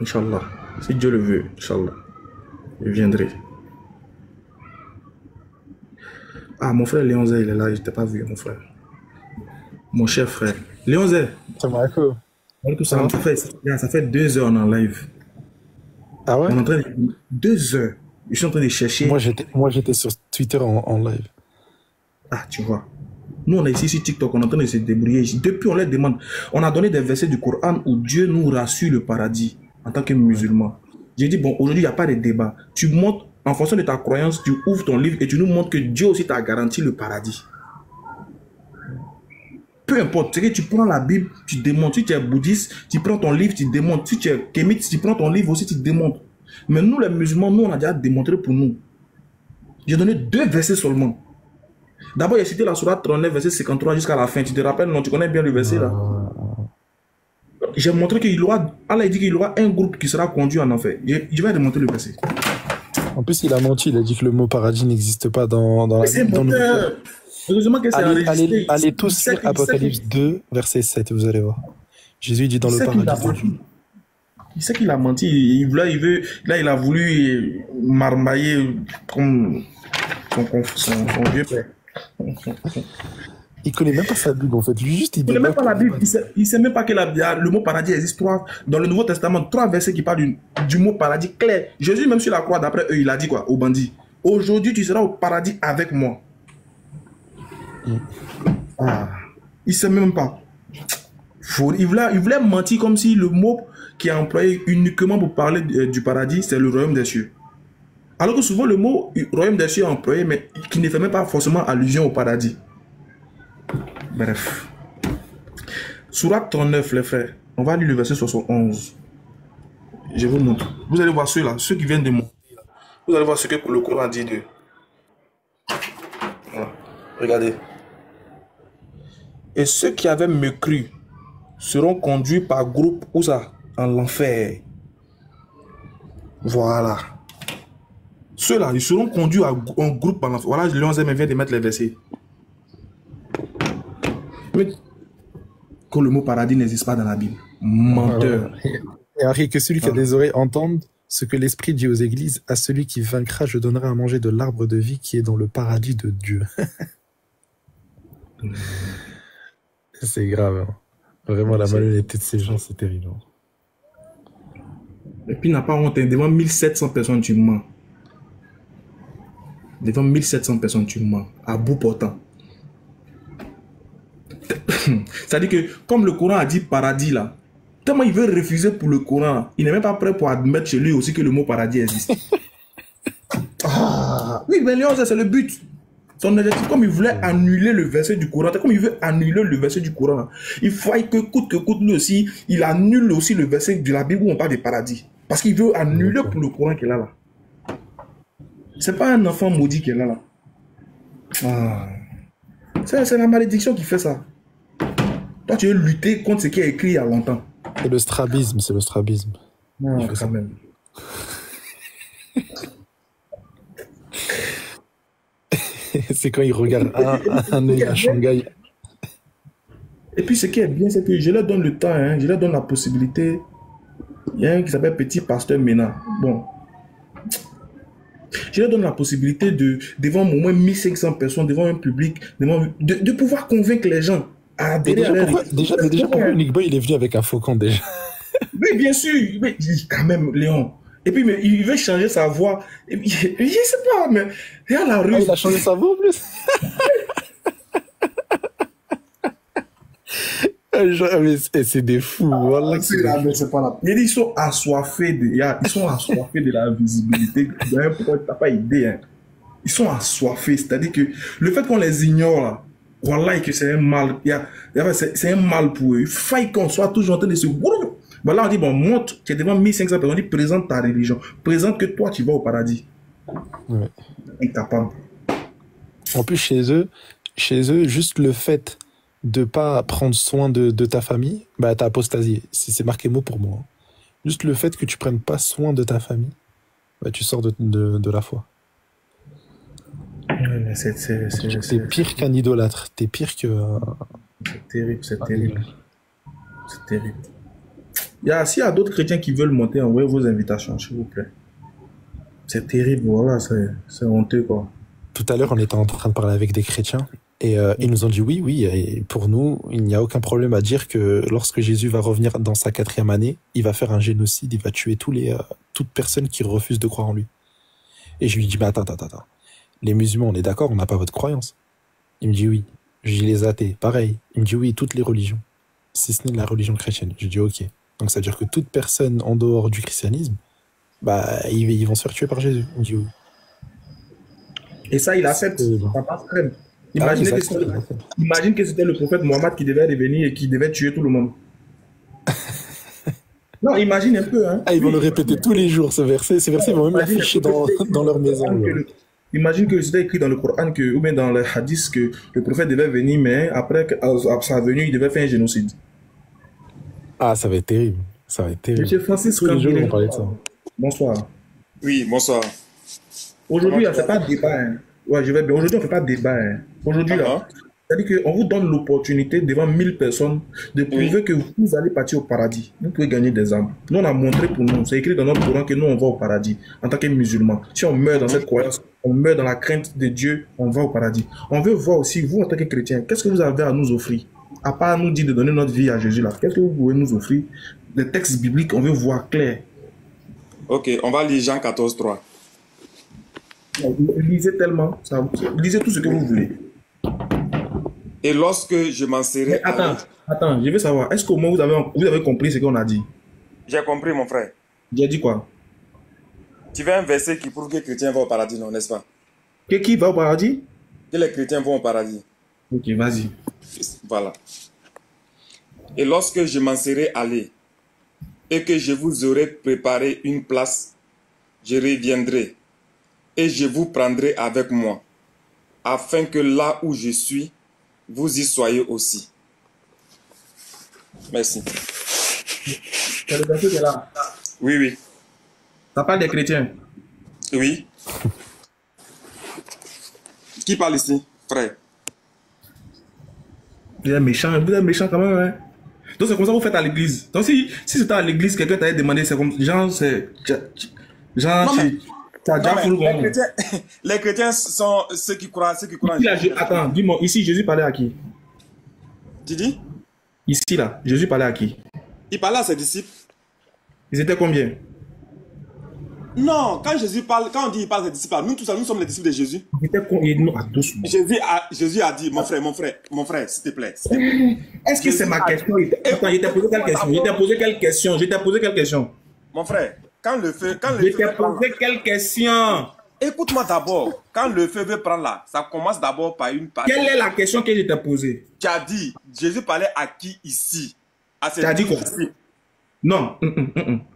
Inch'Allah. Si Dieu le veut, Inch'Allah. Je viendrai. Ah, mon frère Léon Zé, il est là. Je t'ai pas vu, mon frère. Mon cher frère. Léon Zé. Ça m'a quoi? Ça fait 2 heures en live. Ah ouais? On est en train de... 2 heures. Je suis en train de chercher. Moi, j'étais sur Twitter en live. Ah, tu vois. Nous, on est ici sur TikTok, on est en train de se débrouiller. Depuis, on leur demande. On a donné des versets du Coran où Dieu nous rassure le paradis en tant que musulmans. J'ai dit, bon, aujourd'hui, il n'y a pas de débat. Tu montres, en fonction de ta croyance, tu ouvres ton livre et tu nous montres que Dieu aussi t'a garanti le paradis. Peu importe, c'est que tu prends la Bible, tu démontres. Si tu es bouddhiste, tu prends ton livre, tu démontres. Si tu es kémite, tu prends ton livre aussi, tu démontres. Mais nous, les musulmans, nous, on a déjà démontré pour nous. J'ai donné 2 versets seulement. D'abord, il a cité la sourate 39, verset 53 jusqu'à la fin. Tu te rappelles, non? Tu connais bien le verset là. J'ai montré qu'il aura, Allah dit qu'il y aura un groupe qui sera conduit en enfer. Je vais démontrer le verset. En plus, il a menti. Il a dit que le mot paradis n'existe pas dans la Bible. Heureusement que c'est enregistré. Allez tous lire Apocalypse 2, verset 7, vous allez voir. Jésus dit dans le paradis. Il sait qu'il a menti. Là, il a voulu marmailler comme son vieux père. Il connaît même pas sa Bible en fait. Lui juste il connaît même pas la Bible. Il sait même pas que le mot paradis existe. Dans le Nouveau Testament, 3 versets qui parlent du mot paradis clair. Jésus même sur la croix, d'après eux, il a dit quoi aux bandits? Aujourd'hui, tu seras au paradis avec moi. Ah, il sait même pas. Il voulait mentir comme si le mot qui est employé uniquement pour parler du paradis, c'est le royaume des cieux. Alors que souvent le mot royaume des cieux est employé, mais qui ne fait même pas forcément allusion au paradis. Bref. Sourate 39, les frères. On va lire le verset 71. Je vous montre. Vous allez voir ceux-là, ceux qui viennent de monter. Vous allez voir ce que le Coran dit d'eux. Voilà. Regardez. Et ceux qui avaient mécru seront conduits par groupe, où ça? En l'enfer. Voilà. Ceux-là, ils seront conduits en groupe en l'enfer. Voilà, Léon Zem vient de mettre les versets. Mais que le mot paradis n'existe pas dans la Bible. Menteur. Et Harry, que celui qui a des oreilles entende ce que l'Esprit dit aux églises, à celui qui vaincra, je donnerai à manger de l'arbre de vie qui est dans le paradis de Dieu. C'est grave. Hein. Vraiment, la malhonnêteté de ces gens, c'est terrible. Et puis, il n'a pas honte. Devant 1700 personnes, tu mens. Devant 1700 personnes, tu mens. À bout portant. C'est-à-dire que, comme le Coran a dit paradis là, tellement il veut refuser pour le Coran, il n'est même pas prêt pour admettre chez lui aussi que le mot paradis existe. Oui, mais Léon, c'est le but. Son objectif, comme il voulait annuler le verset du Coran, comme il veut annuler le verset du Coran, il faut que coûte lui aussi, il annule aussi le verset de la Bible où on parle de paradis. Parce qu'il veut annuler pour le Coran qu'il a là. C'est pas un enfant maudit qu'il a là. C'est la malédiction qui fait ça. Toi, tu veux lutter contre ce qui est écrit il y a longtemps. C'est le strabisme, c'est le strabisme. Non, quand même. C'est quand il regarde un œil à Shanghai. Et puis ce qui est bien, c'est que je leur donne le temps, hein, je leur donne la possibilité. Il y a un qui s'appelle Petit Pasteur Ménard. Bon. Je leur donne la possibilité devant au moins 1500 personnes, devant un public, de pouvoir convaincre les gens à adhérer à leur... Déjà, pourquoi Nick Boy, il est venu avec un faucon déjà? Oui, bien sûr. Mais quand même, Léon. Et puis, mais il veut changer sa voix. Je ne sais pas, mais regarde la rue. Il a changé sa voix en plus. C'est des fous. Voilà, c'est pas là. Ils sont assoiffés de la visibilité. D'ailleurs, pourquoi tu n'as pas idée. Hein. Ils sont assoiffés. C'est-à-dire que le fait qu'on les ignore, là, voilà, que c'est un mal. C'est un mal pour eux. Il faille qu'on soit toujours en train de se... Bon, là, on dit, bon, montre, tu es devant 1500 personnes, on dit, présente ta religion. Présente que toi, tu vas au paradis. Ouais. Incapable. En plus, chez eux, juste le fait de ne pas prendre soin de ta famille, bah, t'as apostasié. C'est marqué mot pour mot. Hein. Juste le fait que tu prennes pas soin de ta famille, bah, tu sors de la foi. Ouais, mais T'es pire qu'un idolâtre. T'es pire que... c'est terrible, c'est terrible. C'est terrible. S'il y a d'autres chrétiens qui veulent monter, envoyez vos invitations, s'il vous plaît. C'est terrible, voilà, c'est honteux, quoi. Tout à l'heure, on était en train de parler avec des chrétiens et ils nous ont dit oui, et pour nous, il n'y a aucun problème à dire que lorsque Jésus va revenir dans sa 4e année, il va faire un génocide, il va tuer toute personne qui refuse de croire en lui. Et je lui dis, mais attends. Les musulmans, on est d'accord, on n'a pas votre croyance. Il me dit oui. Je dis les athées, pareil. Il me dit oui, toutes les religions, si ce n'est la religion chrétienne. Je dis ok. Donc ça veut dire que toute personne en dehors du christianisme, bah ils vont se faire tuer par Jésus. Il me dit oui. Et ça, il accepte. Ça passe crème. Imagine que c'était le prophète Mohammed qui devait revenir et qui devait tuer tout le monde. Non, imagine un peu. Hein. Ils vont le répéter tous les jours, ce verset. Ces versets vont même l'afficher dans leur maison. Imagine que c'était écrit dans le Coran ou bien dans les hadiths que le prophète devait venir, mais après sa venue, il devait faire un génocide. Ah, ça va être terrible. Ça va être terrible. Monsieur Francis, tous les jours, on parlait de ça. Bonsoir. Oui, bonsoir. Aujourd'hui, c'est pas de débat. Hein. Ouais, je vais bien. Aujourd'hui, on ne fait pas de débat. Hein. Aujourd'hui, là, c'est-à-dire qu'on vous donne l'opportunité devant 1000 personnes de prouver que vous allez partir au paradis. Vous pouvez gagner des âmes. Nous, on a montré pour nous, c'est écrit dans notre Coran que nous, on va au paradis en tant que musulmans. Si on meurt dans cette croyance, on meurt dans la crainte de Dieu, on va au paradis. On veut voir aussi, vous, en tant que chrétiens, qu'est-ce que vous avez à nous offrir? À part nous dire de donner notre vie à Jésus, là, qu'est-ce que vous pouvez nous offrir? Des textes bibliques, on veut voir clair. Ok, on va lire Jean 14, 3. Lisez tellement, lisez tout ce que vous voulez. Et lorsque je m'en serai... Attends, je veux savoir, est-ce qu'au moins vous avez compris ce qu'on a dit? J'ai compris, mon frère. J'ai dit quoi? Tu veux un verset qui prouve que les chrétiens vont au paradis, non, n'est-ce pas? Que qui va au paradis? Que les chrétiens vont au paradis. Ok, vas-y. Voilà. Et lorsque je m'en serai allé et que je vous aurai préparé une place, je reviendrai et je vous prendrai avec moi, afin que là où je suis, vous y soyez aussi. Merci. C'est le verset qui est là. Oui, oui. Ça parle des chrétiens. Oui. Qui parle ici, frère? Vous êtes méchant quand même, hein. Donc c'est comme ça que vous faites à l'église. Donc si c'était à l'église, quelqu'un t'avait demandé, c'est comme genre, les chrétiens sont ceux qui croient. Attends, dis-moi, ici Jésus parlait à qui? Tu dis? Ici là, Jésus parlait à qui? Il parlait à ses disciples. Ils étaient combien? Non, quand on dit il parle à ses disciples, nous tous, nous sommes les disciples de Jésus. Ils étaient combien? Jésus a dit, mon frère, s'il te plaît. Est-ce que c'est ma question? Attends, je t'ai posé quelle question? Mon frère, quand le feu... Je t'ai posé quelle question? Écoute-moi d'abord. Quand le feu veut prendre là, ça commence d'abord par une partie. Quelle est la question que je t'ai posée? Tu as dit, Jésus parlait à qui ici? Tu as dit quoi? Non.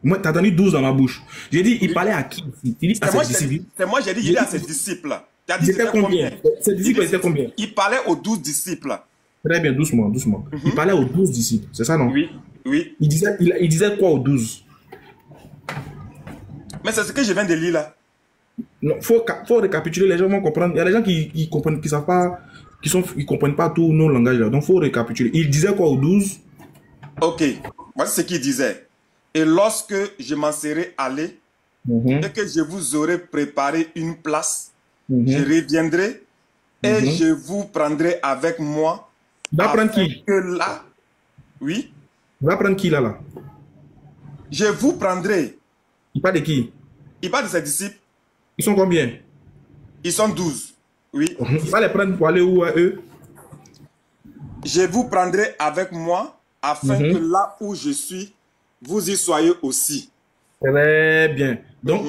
Moi, tu as donné 12 dans ma bouche. J'ai dit, il parlait à qui ici? À ses disciples. C'est moi, j'ai dit, il est à ses disciples. Tu as dit, c'était combien? Ses disciples étaient combien? Il parlait aux 12 disciples. Très bien, doucement. Il parlait aux 12 disciples, c'est ça, non? Oui. Il disait quoi aux 12? Mais c'est ce que je viens de lire là. Non, faut récapituler, les gens vont comprendre. Il y a des gens qui comprennent, qui savent pas, ils comprennent pas tous nos langages là. Donc faut récapituler. Il disait quoi aux 12? Ok, voici ce qu'il disait. Et lorsque je m'en serai allé et que je vous aurai préparé une place, je reviendrai et je vous prendrai avec moi. Il va prendre qui? Que là, oui. Il va prendre qui là? Je vous prendrai. Il parle de qui? Il parle de ses disciples. Ils sont combien? Ils sont 12. Oui. Il va les prendre pour aller où à eux? Je vous prendrai avec moi afin que là où je suis, vous y soyez aussi. Très bien. Donc,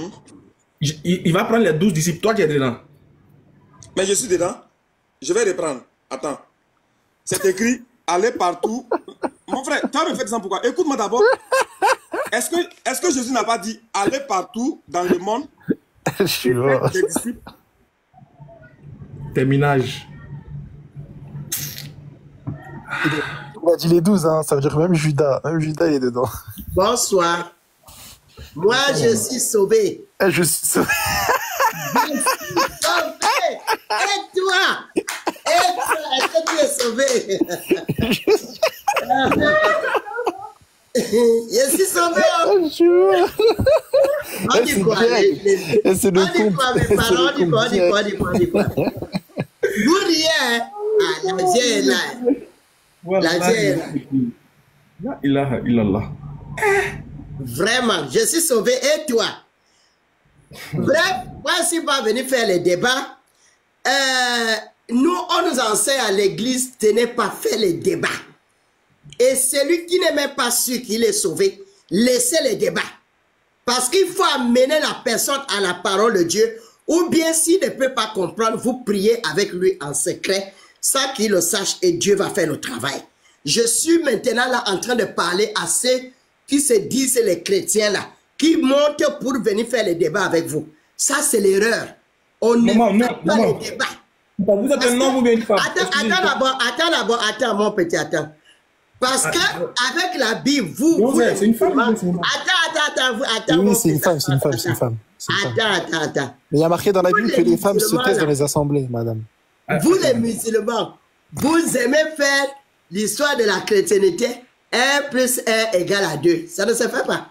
il va prendre les 12 disciples. Toi, tu es dedans. Mais je suis dedans. Je vais reprendre. Attends. C'est écrit, allez partout. Mon frère, tu as me fait ça pourquoi? Écoute-moi d'abord. Est-ce que Jésus n'a pas dit, allez partout dans le monde? Je suis mort. Terminage. Il a dit les 12, hein. Ça veut dire que même Judas. Même Judas, il est dedans. Bonsoir. Moi, je suis sauvé. Je suis sauvé. Je suis sauvé. toi, est-ce que tu es sauvé? Je suis sauvé. On dit quoi? Mes parents, on dit quoi? Vous riez, la vie est là. La vie est là. Il a. Vraiment, je suis sauvé. Et toi? Bref, moi, je ne suis pas venu faire les débats. Nous, on nous enseigne à l'église de ne pas faire les débats. Et celui qui n'est même pas sûr qu'il est sauvé, laissez les débats. Parce qu'il faut amener la personne à la parole de Dieu. Ou bien, s'il ne peut pas comprendre, vous priez avec lui en secret, sans qu'il le sache, et Dieu va faire le travail. Je suis maintenant là en train de parler à ceux qui se disent les chrétiens là, qui montent pour venir faire les débats avec vous. Ça, c'est l'erreur. On ne fait pas les débats. Vous êtes un homme ou bien une femme? Attends, mon petit, attends. Parce que avec la Bible, vous c'est une femme. Attends. Oui, c'est une femme. Attends. Mais il y a marqué dans la Bible que les femmes se taisent dans les assemblées, madame. Vous les musulmans, vous aimez faire l'histoire de la chrétienté 1 plus 1 égale à 2. Ça ne se fait pas.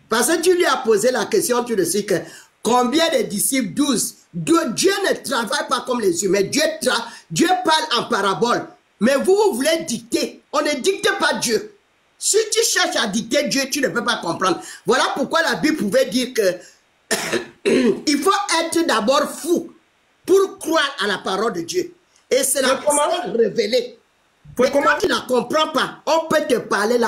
Parce que tu lui as posé la question, tu le sais que combien de disciples? 12. Dieu ne travaille pas comme les humains. Dieu parle en parabole. Mais vous voulez dicter. On ne dicte pas Dieu. Si tu cherches à dicter Dieu, tu ne peux pas comprendre. Voilà pourquoi la Bible pouvait dire que il faut être d'abord fou pour croire à la parole de Dieu. Et c'est la parole révélée. Mais quand tu ne la comprends pas, on peut te parler,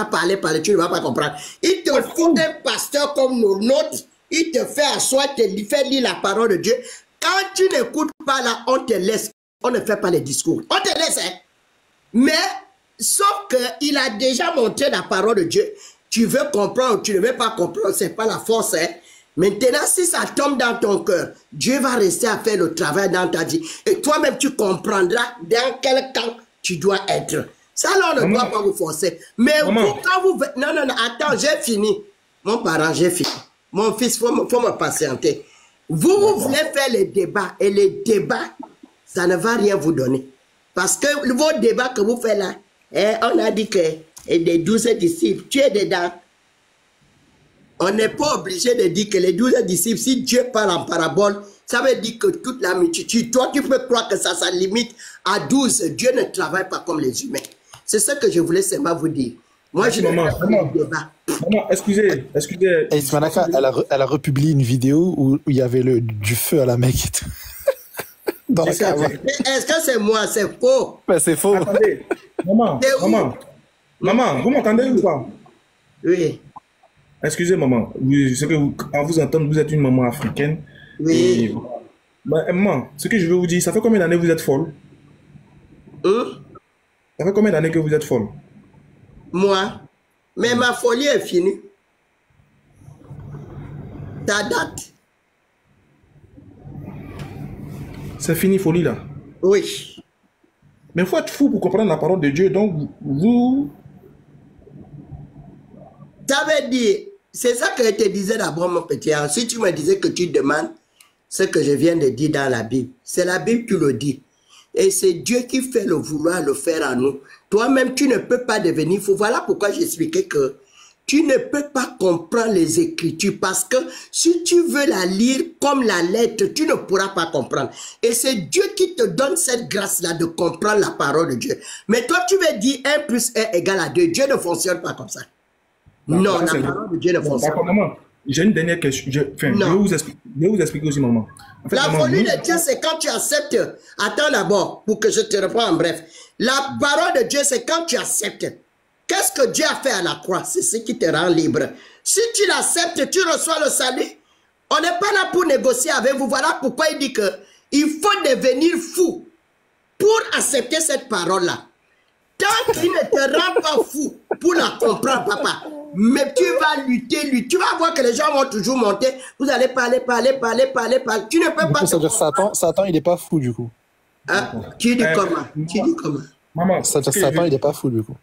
tu ne vas pas comprendre. Il te fout un pasteur comme nos nôtres, il te fait asseoir, te fait lire la parole de Dieu. Quand tu n'écoutes pas là, on te laisse. On ne fait pas les discours. On te laisse, hein. Mais, sauf qu'il a déjà montré la parole de Dieu. Tu veux comprendre, tu ne veux pas comprendre, ce n'est pas la force, hein. Maintenant, si ça tombe dans ton cœur, Dieu va rester à faire le travail dans ta vie. Et toi-même, tu comprendras dans quel camp tu dois être. Ça, là, on ne doit pas vous forcer. Mais vous, quand vous... Non, attends, j'ai fini. Mon parent, j'ai fini. Mon fils, faut me patienter. Vous voulez faire les débats. Et les débats, ça ne va rien vous donner. Parce que vos débats que vous faites là, on a dit que des 12 disciples, tu es dedans. On n'est pas obligé de dire que les 12 disciples, si Dieu parle en parabole, ça veut dire que toute la multitude, toi tu peux croire que ça limite à 12. Dieu ne travaille pas comme les humains. C'est ce que je voulais seulement vous dire. Moi, je ne fais pas de débat. Maman, excusez. Et Ismanaka, elle a republié une vidéo où il y avait du feu à la Mecque et tout. Dans la cave. Est-ce que c'est moi? C'est faux. Ben, c'est faux. Attendez. Maman, vous m'entendez ou pas? Oui. Excusez, maman. Je sais que en vous entendre, vous êtes une maman africaine. Oui. Et, maman, ce que je veux vous dire, ça fait combien d'années que vous êtes folle? Ça fait combien d'années que vous êtes folle? Moi? Mais ma folie est finie. Ça date. C'est fini, folie, là? Oui. Mais il faut être fou pour comprendre la parole de Dieu. Donc, vous... Ça veut dire, c'est ça que je te disais d'abord, mon petit. Si tu me disais que tu demandes ce que je viens de dire dans la Bible, c'est la Bible qui le dit. Et c'est Dieu qui fait le vouloir, le faire à nous. Toi-même, tu ne peux pas devenir fou. Voilà pourquoi j'expliquais que tu ne peux pas comprendre les Écritures parce que si tu veux la lire comme la lettre, tu ne pourras pas comprendre. Et c'est Dieu qui te donne cette grâce-là de comprendre la parole de Dieu. Mais toi, tu veux dire 1 plus 1 égale à 2. Dieu ne fonctionne pas comme ça. Non, la parole de Dieu ne fonctionne pas. Maman, j'ai une dernière question. Je vais vous expliquer aussi, maman. En fait, la maman, folie de Dieu, c'est quand tu acceptes. Attends d'abord, pour que je te réponde en bref. La parole de Dieu, c'est quand tu acceptes. Qu'est-ce que Dieu a fait à la croix? C'est ce qui te rend libre. Si tu l'acceptes, tu reçois le salut. On n'est pas là pour négocier avec vous. Voilà pourquoi il dit que il faut devenir fou pour accepter cette parole-là. Tant qu'il ne te rend pas fou pour la comprendre, papa, mais tu vas lutter. Tu vas voir que les gens vont toujours monter. Vous allez parler. Tu ne peux pas... Ça veut dire Satan, il n'est pas fou du coup. Hein? Tu dis comment? Maman, ça veut dire Satan, il n'est pas fou du coup.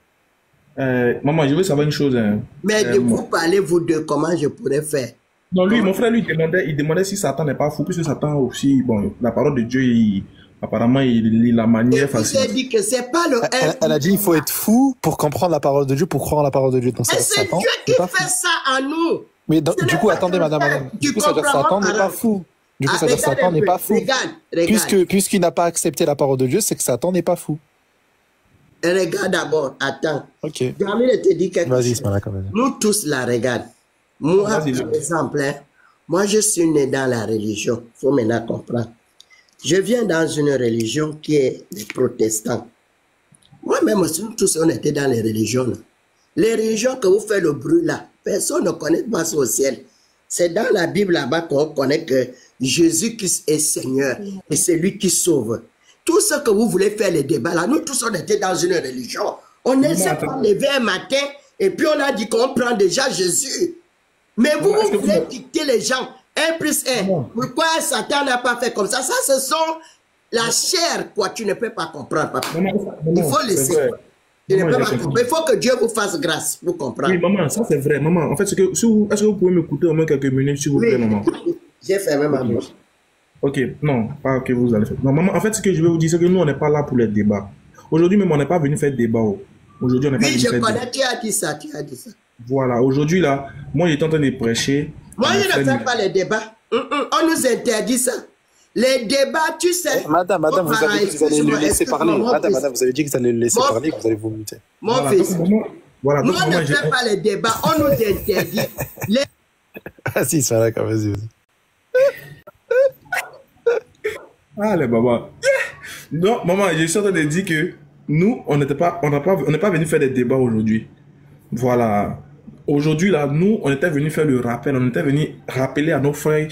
Maman, je veux savoir une chose. Mais de vous parler, vous deux, comment je pourrais faire? Non, lui, mon frère, lui, il demandait si Satan n'est pas fou, puisque Satan aussi, bon, la parole de Dieu, Apparemment, il lit la manière facile. Elle dit que c'est pas le elle a dit il faut être fou pour comprendre la parole de Dieu, pour croire en la parole de Dieu. Donc c'est Dieu qui fait ça à nous. Mais donc, du coup, attendez, madame. Du coup, ça veut dire que Satan n'est pas fou. Du coup, ça veut dire que Satan n'est pas fou. Regarde. Puisqu'il n'a pas accepté la parole de Dieu, c'est que Satan n'est pas fou. Regarde d'abord, attends. Ok. Jamil te dit quelque chose. Vas-y, Ismaël. Nous tous, là, regarde. Moi, par exemple, moi, je suis né dans la religion. Il faut maintenant comprendre. Je viens dans une religion qui est les protestants. Moi-même aussi, nous tous, on était dans les religions. Là. Les religions que vous faites le bruit là, personne ne connaît pas ça au ciel. C'est dans la Bible là-bas qu'on connaît que Jésus est Seigneur et c'est lui qui sauve. Tout ce que vous voulez faire, les débats là, nous tous, on était dans une religion. On ne s'est pas levé un matin et puis on a dit qu'on prend déjà Jésus. Mais vous voulez dicter les gens 1 plus 1. Pourquoi Satan n'a pas fait comme ça? Ça, ce sont la chair, quoi. Tu ne peux pas comprendre, papa. Il faut laisser. Tu ne peux pas comprendre. Il faut que Dieu vous fasse grâce pour comprendre. Oui, maman, ça c'est vrai. Maman, en fait, est-ce que vous pouvez m'écouter au moins quelques minutes, s'il vous plaît, maman? J'ai fermé ma bouche. Ok, non, pas que vous allez faire. Non, maman, en fait, ce que je vais vous dire, c'est que nous, on n'est pas là pour les débats. Aujourd'hui, même, on n'est pas venu faire débat. Aujourd'hui, on n'est pas venu faire débat. Oui, je connais, tu as dit ça. Voilà, aujourd'hui, là, moi, j'étais en train de prêcher. Moi, je ne fais pas les débats. On nous interdit ça. Les débats, tu sais. Madame, vous avez dit que vous allez le laisser parler. Madame, vous avez dit que vous allez le laisser parler, que vous allez vous muter. Mon fils, nous, on ne fait pas les débats, on nous interdit. Ah si, c'est d'accord, vas-y. Ah, les babas. Non, maman, je suis en train de dire que nous, on n'est pas venu faire des débats aujourd'hui. Voilà. Aujourd'hui, là, nous, on était venu faire le rappel, on était venu rappeler à nos frères,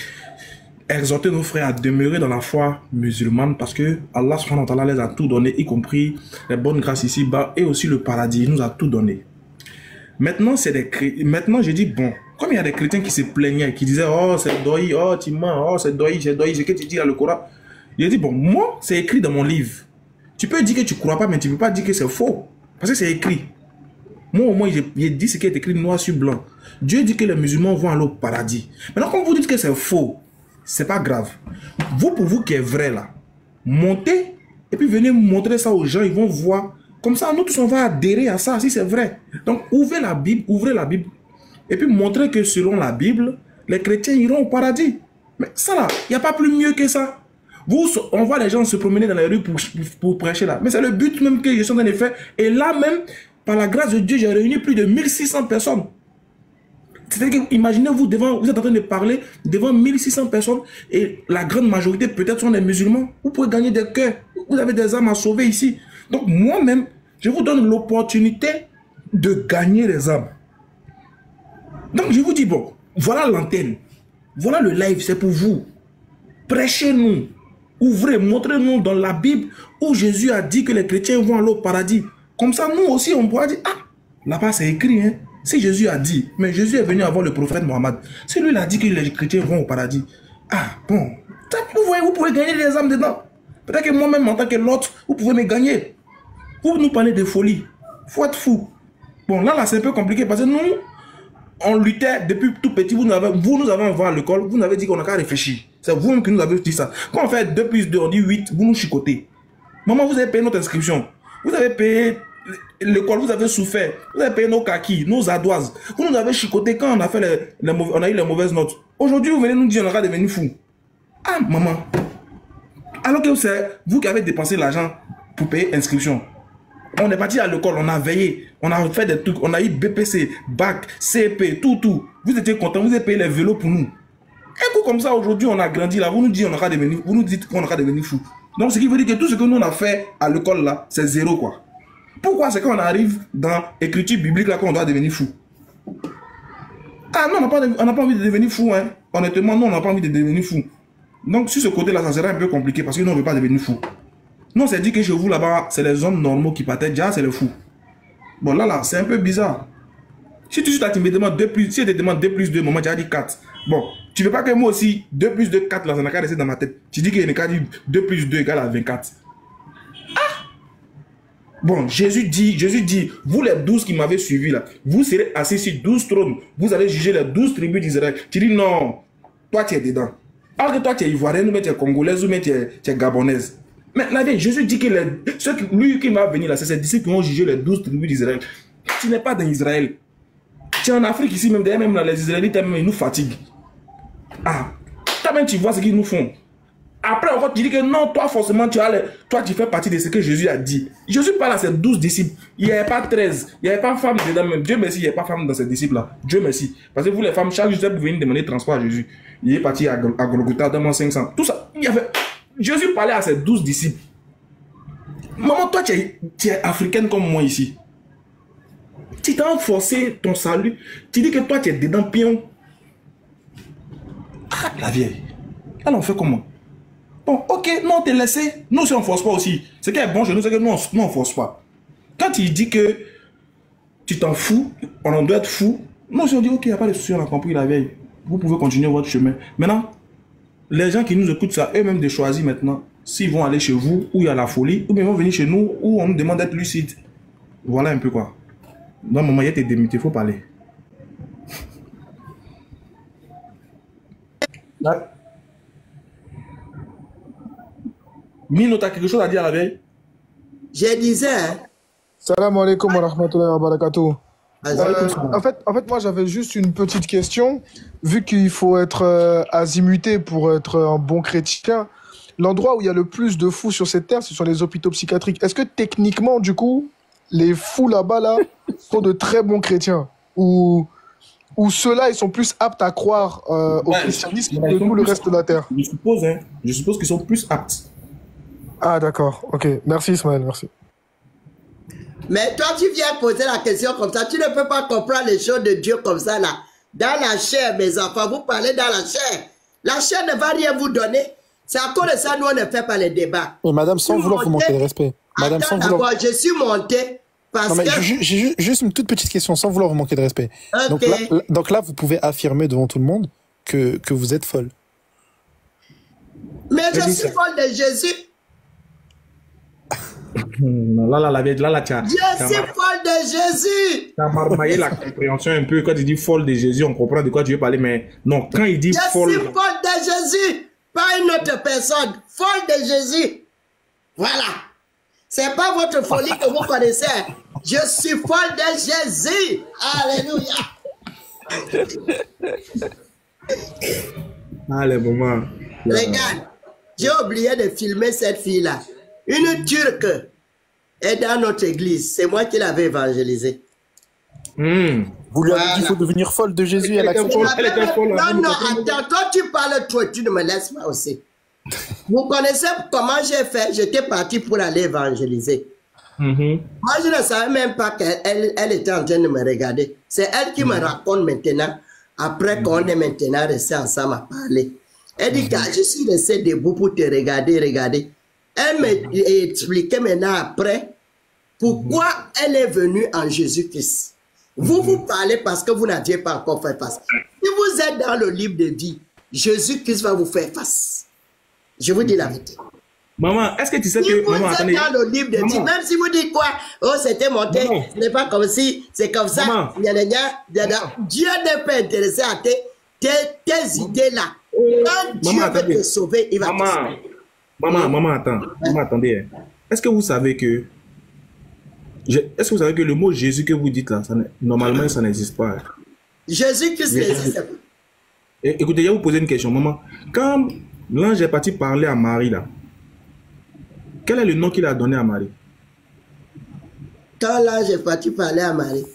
exhorter nos frères à demeurer dans la foi musulmane parce que Allah subhanahu wa ta'ala les a tout donné, y compris les bonnes grâces ici-bas et aussi le paradis. Il nous a tout donné. Maintenant, je dis, bon, comme il y a des chrétiens qui se plaignaient, qui disaient, oh, c'est doi, oh, tu mens, oh, c'est doi, c'est ce que tu dis dans le Coran. Il a dit, bon, moi, c'est écrit dans mon livre. Tu peux dire que tu ne crois pas, mais tu ne peux pas dire que c'est faux. Parce que c'est écrit. Moi, au moins, j'ai dit ce qui est écrit noir sur blanc. Dieu dit que les musulmans vont aller au paradis. Maintenant, quand vous dites que c'est faux, c'est pas grave. Vous, pour vous qui est vrai là, montez et puis venez montrer ça aux gens, ils vont voir. Comme ça, nous tous, on va adhérer à ça, si c'est vrai. Donc, ouvrez la Bible, et puis montrez que selon la Bible, les chrétiens iront au paradis. Mais ça là, il n'y a pas plus mieux que ça. On voit les gens se promener dans les rues pour prêcher là. Mais c'est le but même que je suis en train de faire. Et là même, par la grâce de Dieu, j'ai réuni plus de 1600 personnes. C'est-à-dire que, imaginez-vous, vous êtes en train de parler devant 1600 personnes et la grande majorité peut-être sont des musulmans. Vous pouvez gagner des cœurs. Vous avez des âmes à sauver ici. Donc moi-même, je vous donne l'opportunité de gagner les âmes. Donc je vous dis, bon, voilà l'antenne. Voilà le live, c'est pour vous. Prêchez-nous. Ouvrez, montrez-nous dans la Bible où Jésus a dit que les chrétiens vont aller au paradis. Comme ça, nous aussi, on pourra dire, ah, là-bas c'est écrit, hein. Si Jésus a dit, mais Jésus est venu avant le prophète Mohammed. C'est lui qui a dit que les chrétiens vont au paradis. Ah, bon. Vous voyez, vous pouvez gagner des âmes dedans. Peut-être que moi-même, en tant que l'autre, vous pouvez me gagner. Vous nous parlez de folie. Faut être fou. Bon, là, c'est un peu compliqué parce que nous, on luttait depuis tout petit. Vous nous avez envoyé à l'école. Vous nous avez dit qu'on n'a qu'à réfléchir. C'est vous-même qui nous avez dit ça. Quand on fait 2 plus 2, on dit 8. Vous nous chicotez. Maman, vous avez payé notre inscription. Vous avez payé l'école, vous avez souffert. Vous avez payé nos kakis, nos ardoises. Vous nous avez chicoté quand on a fait on a eu les mauvaises notes. Aujourd'hui, vous venez nous dire qu'on aura devenu fou. Ah, maman. Alors que c'est vous qui avez dépensé l'argent pour payer l'inscription. On est parti à l'école, on a veillé, on a fait des trucs, on a eu BPC, bac, CP, tout. Vous étiez contents, vous avez payé les vélos pour nous. Et coup comme ça, aujourd'hui, on a grandi là, vous nous dites qu'on aura devenu fou. Donc, ce qui veut dire que tout ce que nous on a fait à l'école là, c'est zéro quoi. Pourquoi c'est quand on arrive dans l'écriture biblique là qu'on doit devenir fou? Ah non, on n'a pas envie de devenir fou, hein. Honnêtement, non, on n'a pas envie de devenir fou. Donc, sur ce côté-là, ça serait un peu compliqué parce que nous, on ne veut pas devenir fou. Non, c'est dit que chez vous là-bas, c'est les hommes normaux qui partaient déjà, c'est les fous. Bon, là, c'est un peu bizarre. Si tu me demandes 2 plus, si je te demande 2 plus 2, maman, tu as dit 4. Bon, tu ne veux pas que moi aussi, 2 plus 2, 4, là, ça n'a qu'à rester dans ma tête. Tu dis qu'il y a 2 plus 2 égale à 24. Bon, Jésus dit, vous les 12 qui m'avez suivi là, vous serez assis sur 12 trônes. Vous allez juger les 12 tribus d'Israël. Tu dis non, toi tu es dedans. Alors que toi tu es ivoirienne, ou bien tu es congolaise, ou bien tu es gabonaise. Mais la vieille, Jésus dit que lui qui va venir là, c'est ses disciples qui vont juger les 12 tribus d'Israël. Tu n'es pas dans Israël. Tu es en Afrique ici, même d'ailleurs, même là, les Israélites, même, ils nous fatiguent. Ah, toi-même, tu vois ce qu'ils nous font. Après, encore, tu dis que non, toi, forcément, toi, tu fais partie de ce que Jésus a dit. Jésus parle à ses 12 disciples. Il n'y avait pas 13. Il n'y avait pas femme dedans même. Dieu merci, il n'y avait pas femme dans ses disciples-là. Dieu merci. Parce que vous, les femmes, chaque jour, vous venez demander transport à Jésus. Il est parti à Golgotha, demande 500. Tout ça. Jésus parlait à ses 12 disciples. Maman, toi, tu es africaine comme moi ici. Tu t'as forcé ton salut. Tu dis que toi, tu es dedans pion. Ah, la vieille. Alors, on fait comment? Bon, ok, non, t'es laissé. Nous, si on ne force pas aussi. Ce qui est bon chez nous, c'est que nous, on ne force pas. Quand il dit que tu t'en fous, on en doit être fou. Nous, si on dit, ok, il n'y a pas de souci, on a compris la vieille. Vous pouvez continuer votre chemin. Maintenant, les gens qui nous écoutent ça, eux-mêmes de choisir maintenant s'ils vont aller chez vous où il y a la folie, ou bien ils vont venir chez nous où on nous demande d'être lucide. Voilà un peu quoi. Dans le moment, il y a tes démutés, il faut parler. Là. Mino, t'as quelque chose à dire à la veille? Je disais... Hein, Salam alaikum wa rahmatullahi wa barakatuh. en En fait, moi, j'avais juste une petite question. Vu qu'il faut être azimuté pour être un bon chrétien, l'endroit où il y a le plus de fous sur cette terre, ce sont les hôpitaux psychiatriques. Est-ce que techniquement, du coup, les fous là-bas, là, sont de très bons chrétiens? Ou ceux-là, ils sont plus aptes à croire au christianisme que tout le reste de la terre? Je suppose qu'ils sont plus aptes. Ah, d'accord. Ok. Merci, Ismaël. Merci. Mais toi, tu viens poser la question comme ça. Tu ne peux pas comprendre les choses de Dieu comme ça, là. Dans la chair, mes enfants, vous parlez dans la chair. La chair ne va rien vous donner. C'est à cause de ça, nous, on ne fait pas les débats. Et madame, sans vouloir vous manquer de respect. Madame, sans vouloir... je suis monté parce que... J'ai juste une toute petite question, sans vouloir vous manquer de respect. Okay. Donc là, vous pouvez affirmer devant tout le monde que vous êtes folle. Mais je suis folle de Jésus. Là, tu as... Je suis folle de Jésus. Tu as marmaillé la compréhension un peu. Quand il dit folle de Jésus, on comprend de quoi tu veux parler. Mais non, quand il dit folle... Je suis folle de Jésus, pas une autre personne. Folle de Jésus. Voilà. C'est pas votre folie que vous connaissez. Je suis folle de Jésus. Alléluia. Allez, maman. Regarde, j'ai oublié de filmer cette fille-là. Une Turque est dans notre église. C'est moi qui l'avais évangélisée. Vous lui avez dit qu'il faut devenir folle de Jésus. Elle était folle. Non, attends, toi tu parles trop, tu ne me laisses pas aussi. Vous connaissez comment j'ai fait? J'étais parti pour aller évangéliser. Moi, je ne savais même pas qu'elle était en train de me regarder. C'est elle qui me raconte maintenant, après qu'on est maintenant resté ensemble à parler. Elle dit que je suis resté debout pour te regarder. Elle m'expliquait maintenant après pourquoi elle est venue en Jésus-Christ. Vous parlez parce que vous n'aviez pas encore fait face. Si vous êtes dans le livre de vie, Jésus-Christ va vous faire face. Je vous dis la vérité. Maman, est-ce que tu sais que... Si vous êtes dans le livre de vie, même si vous dites quoi, oh c'était monté, ce n'est pas comme si, c'est comme ça, Dieu n'est pas intéressé à tes idées-là. Quand Dieu veut te sauver, il va te sauver. Maman, attendez. Est-ce que vous savez que... Est-ce que vous savez que le mot Jésus que vous dites là, normalement, ça n'existe pas? Jésus-Christ n'existe pas. Écoutez, je vais vous poser une question, maman. Quand l'ange est parti parler à Marie là, quel est le nom qu'il a donné à Marie? Quand l'ange est parti parler à Marie,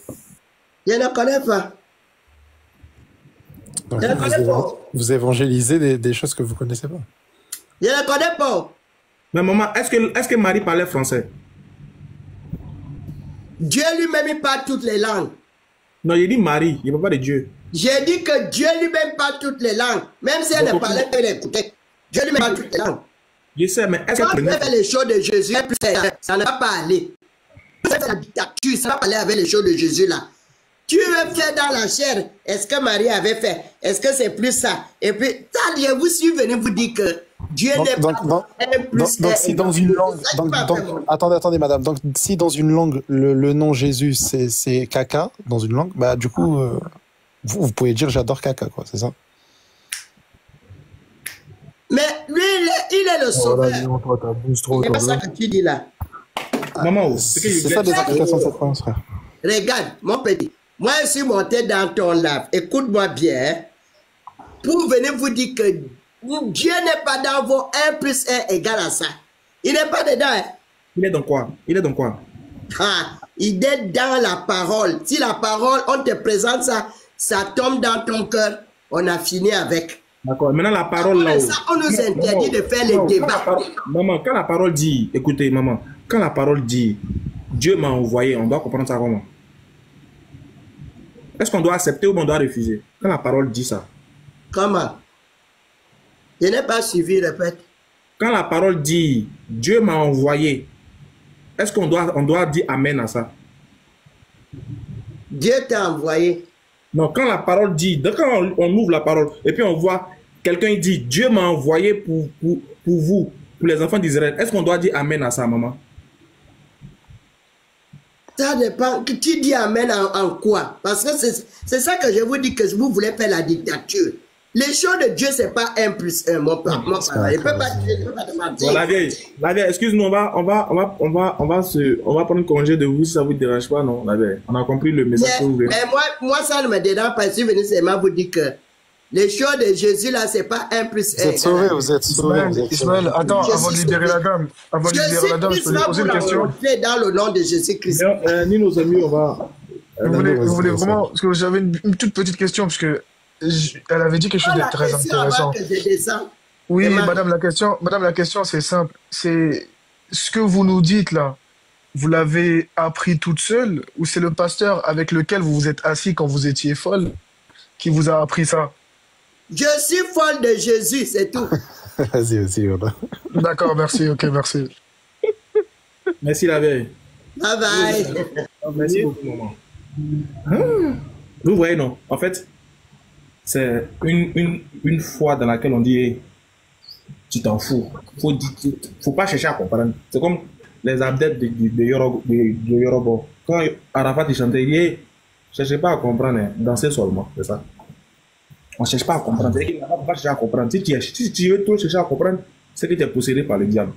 je ne connais pas. Donc, vous évangélisez des choses que vous ne connaissez pas. Je ne connais pas. Mais maman, est-ce que Marie parlait français? Dieu lui-même, il parle toutes les langues. Non, il dit Marie, il ne parle pas de Dieu. J'ai dit que Dieu lui-même parle toutes les langues. Même si elle ne parlait pas, elle écoutait. Dieu lui-même parle toutes les langues. Je sais, mais est-ce que... Quand tu fais les choses de Jésus, ça ne va pas aller. C'est la dictature, ça va pas aller avec les choses de Jésus là. Tu veux faire dans la chair. Est-ce que Marie avait fait? Est-ce que c'est plus ça? Et puis, vous suis venu vous dire que Dieu n'est pas plus. Donc, si dans une langue... Attendez, madame. Donc, si dans une langue, le nom Jésus, c'est caca, dans une langue, bah, du coup, vous pouvez dire j'adore caca, quoi, c'est ça? Mais lui, il il est le Oh là, sauveur. Léon, toi, t'abuses trop, C'est toi. pas ça que tu dis là. Maman, C'est ça des applications de cette croyance, frère. Regarde, mon petit. Moi, je suis monté dans ton lave. Écoute-moi bien. Hein. Pour venir vous dire que Dieu n'est pas dans vos 1 plus 1 égale à ça. Il n'est pas dedans. Hein. il est dans quoi? Il est dans quoi? Ah, il est dans la parole. Si la parole, on te présente ça, ça tombe dans ton cœur, on a fini avec. D'accord. Maintenant, la parole là. Ça, on nous interdit de faire les débats. Maman, quand la parole dit, écoutez, maman, quand la parole dit, Dieu m'a envoyé, on doit comprendre ça comment? Est-ce qu'on doit accepter ou on doit refuser? Quand la parole dit ça. Comment? Je n'ai pas suivi, répète. Quand la parole dit, Dieu m'a envoyé, est-ce qu'on doit dire Amen à ça? Dieu t'a envoyé. Non, quand la parole dit, quand on ouvre la parole, et puis on voit quelqu'un dit, Dieu m'a envoyé pour vous, pour les enfants d'Israël, est-ce qu'on doit dire Amen à ça, maman? Ça dépend. Tu dis Amen en quoi? Parce que c'est ça que je vous dis, que vous voulez faire la dictature. Les choses de Dieu, c'est pas 1 plus 1, mon père. Il ne peut pas te mentir. Bon, la vieille, excuse-nous, on va prendre congé de vous si ça vous dérange pas, non, la vieille. On a compris le message que vous voulez. Mais moi, ça ne me dérange pas. Je suis venu seulement vous dire que les choses de Jésus, là, c'est pas 1 plus 1. Vous êtes sauvés, vous êtes sauvés. Ismaël, attends, avant de libérer la dame, je peux lui poser une question. Dans le nom de Jésus-Christ. Ni nos amis, on va... Vous voulez vraiment... Parce que j'avais une toute petite question, parce que elle avait dit quelque chose de très intéressant. Oui, madame, la question, c'est simple. C'est ce que vous nous dites là, vous l'avez appris toute seule ou c'est le pasteur avec lequel vous vous êtes assis quand vous étiez folle qui vous a appris ça? Je suis folle de Jésus, c'est tout. Vas-y, voilà. D'accord, merci, ok, merci. Merci la vieille. Bye bye. Merci beaucoup, maman. Vous voyez, non? En fait, c'est une foi dans laquelle on dit hey, tu t'en fous. Faut pas chercher à comprendre. C'est comme les adeptes de Yoruba. Quand Arafat chantait, il dit cherchez pas à comprendre, hein, dansez seulement. C'est ça. On cherche pas à comprendre. C'est qu'il ne faut pas chercher à comprendre. Si tu veux trop chercher à comprendre, c'est que tu es possédé par le diable.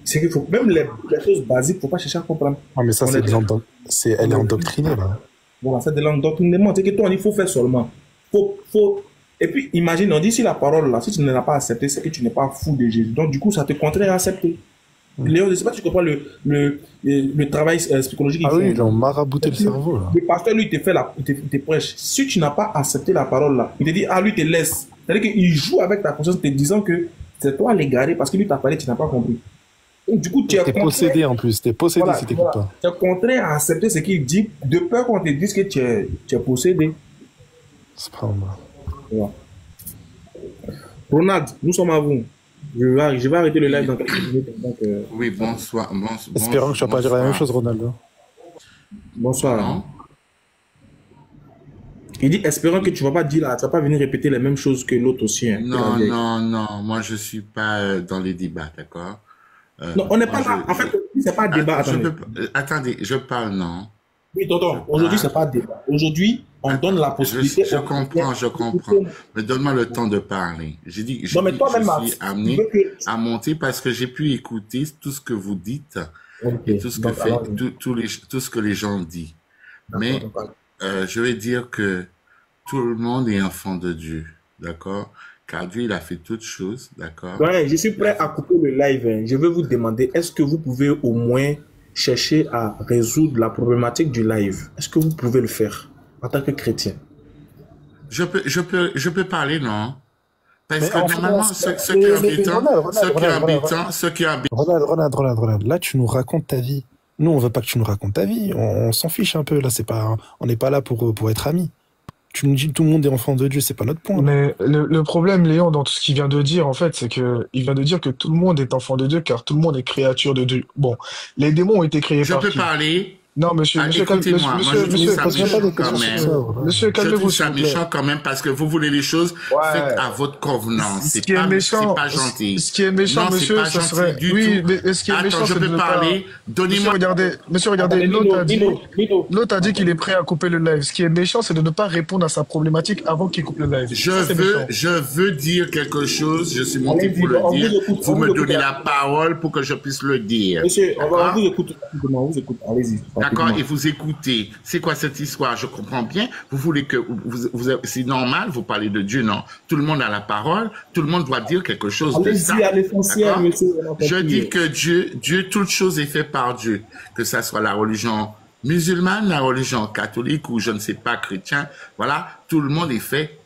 C'est qu'il faut, même les choses basiques, il ne faut pas chercher à comprendre. Ah, mais ça, elle est endoctrinée, là. Voilà, c'est de l'endoctrinement. C'est que toi, il faut faire seulement. Et puis, imagine, on dit si la parole là, si tu ne l'as pas acceptée, c'est que tu n'es pas fou de Jésus. Donc, du coup, ça te contraint à accepter. Léon, je ne sais pas si tu comprends le travail psychologique. Ah oui, ils ont marabouté le cerveau, là. Le pasteur, lui, il te prêche. Si tu n'as pas accepté la parole là, il te dit, ah, lui, te laisse. C'est-à-dire qu'il joue avec ta conscience, te disant que c'est toi l'égaré parce que lui t'a parlé, tu n'as pas compris. Donc, du coup, tu es possédé en plus. Tu es possédé voilà, si tu n'écoutes pas. Tu es contraint à accepter ce qu'il dit, de peur qu'on te dise que tu es possédé. C'est pas mal. Voilà. Ronald, nous sommes à vous. Je vais arrêter le live dans quelques minutes. Donc, oui, bonsoir. Espérons que tu vas pas dire la même chose, Ronald. Bonsoir. Non. Il dit, espérons que tu vas pas dire là, tu vas pas venir répéter les mêmes choses que l'autre aussi. Hein, non. Moi, je suis pas dans les débats, d'accord? Non, on n'est pas là. En fait, c'est pas un débat. Attendez, je parle, non? Oui, tonton, aujourd'hui, c'est pas un débat. Aujourd'hui, on donne la possibilité. Je comprends. Mais donne-moi le temps de parler. J'ai dit que je suis amené à monter parce que j'ai pu écouter tout ce que vous dites et tout ce que les gens disent. Mais je vais dire que tout le monde est enfant de Dieu, d'accord? Car Dieu, il a fait toutes choses, d'accord? Ouais, je suis prêt à couper le live. Hein. Je veux vous demander, est-ce que vous pouvez au moins chercher à résoudre la problématique du live? Est-ce que vous pouvez le faire en tant que chrétien? Je peux parler, non? Parce que normalement, ceux qui habitent... Ronald, là, tu nous racontes ta vie. Nous, on veut pas que tu nous racontes ta vie. On s'en fiche un peu, là. On n'est pas là pour être amis. Tu nous dis que tout le monde est enfant de Dieu, c'est pas notre point. Mais le problème, Léon, dans tout ce qu'il vient de dire, en fait, c'est que il vient de dire que tout le monde est enfant de Dieu, car tout le monde est créature de Dieu. Bon, les démons ont été créés par qui? Je peux parler? Non, monsieur, écoutez-moi, moi je trouve ça méchant quand même. Monsieur, calmez-vous, ça méchant quand même parce que vous voulez les choses faites à votre convenance. C'est pas gentil. Ce qui est méchant, monsieur, ça serait... Oui, mais ce qui est méchant, c'est de ne pas... Donnez-moi... Monsieur, regardez, l'autre a dit qu'il est prêt à couper le live. Ce qui est méchant, c'est de ne pas répondre à sa problématique avant qu'il coupe le live. Je veux dire quelque chose, je suis monté pour le dire. Vous me donnez la parole pour que je puisse le dire. Monsieur, on vous écoute. Allez-y. D'accord, et vous écoutez. C'est quoi cette histoire? Je comprends bien. Vous voulez que c'est normal, vous parlez de Dieu, non? Tout le monde a la parole, tout le monde doit dire quelque chose de ça. Allez-y à l'essentiel, monsieur. Je dis que Dieu, toute chose est faite par Dieu. Que ça soit la religion musulmane, la religion catholique ou je ne sais pas chrétien. Voilà, tout le monde est fait,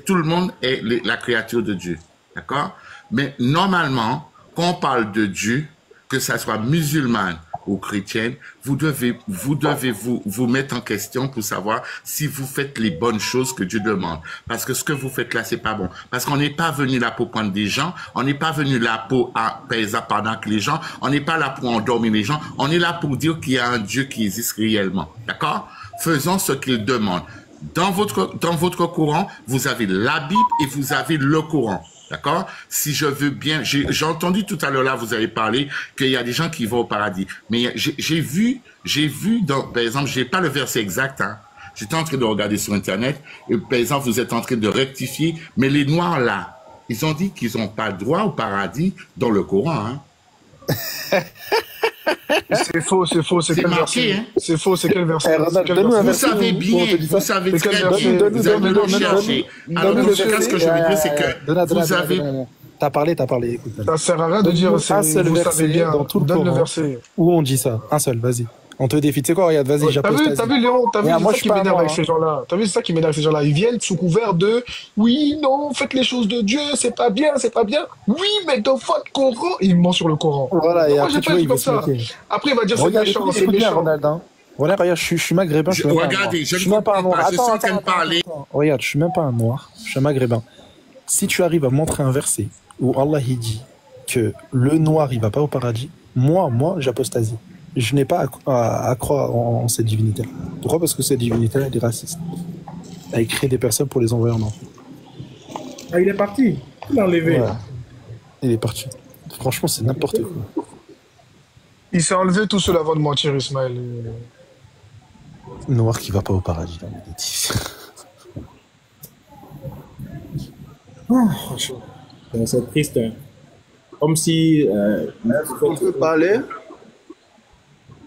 tout le monde est la créature de Dieu. D'accord? Mais normalement, quand on parle de Dieu, que ça soit musulmane ou chrétienne, vous devez vous mettre en question pour savoir si vous faites les bonnes choses que Dieu demande. Parce que ce que vous faites là, c'est pas bon. Parce qu'on n'est pas venu là pour prendre des gens, on n'est pas venu là pour apaiser pendant que les gens, on n'est pas là pour endormir les gens, on est là pour dire qu'il y a un Dieu qui existe réellement. D'accord? Faisons ce qu'il demande. Dans votre courant, vous avez la Bible et vous avez le Coran. D'accord? Si je veux bien, j'ai entendu tout à l'heure là, vous avez parlé qu'il y a des gens qui vont au paradis. Mais j'ai vu par exemple, j'ai pas le verset exact, hein. J'étais en train de regarder sur Internet, et par exemple, vous êtes en train de rectifier, mais les Noirs là, ils ont dit qu'ils n'ont pas droit au paradis dans le Coran, hein. C'est faux, c'est quel verset? Hein? C'est faux, c'est quel verset? Vous savez bien, vous savez très bien, vous avez le chercher. Alors, en tout cas, ce que je veux dire, c'est que vous avez... T'as parlé, écoute. Ça sert à rien de dire, vous savez bien, dans tout le donne le verset. Où on dit ça? Un seul, vas-y. On te défie. Tu sais quoi, regarde, vas-y, j'appelle. T'as vu, Léon, c'est ça qui m'énerve avec ces gens-là. T'as vu, c'est ça qui m'énerve avec ces gens-là. Ils viennent sous couvert de oui, non, faites les choses de Dieu, c'est pas bien, c'est pas bien. Oui, mais dans votre Coran, il ment sur le Coran. Voilà, et après, tu vois, il va ça. Après, il va dire c'est méchant, c'est méchant. Ronald, hein. Voilà, regarde, je suis maghrébin. Regardez, je ne suis même pas un noir. Attends, regarde, je suis même pas un noir, je suis un maghrébin. Si tu arrives à montrer un verset où Allah il dit que le noir il va pas au paradis, moi j'apostasie. Je n'ai pas à croire en cette divinité-là. Pourquoi? Parce que cette divinité-là elle est raciste. Elle crée des personnes pour les envoyer en enfer. Ah, il est parti. Il l'a enlevé. Ouais. Il est parti. Franchement, c'est n'importe quoi. Il s'est enlevé tout seul avant de mentir, Ismaël. Noir qui va pas au paradis. C'est triste. Hein. Comme si... Est-ce qu'on peut parler?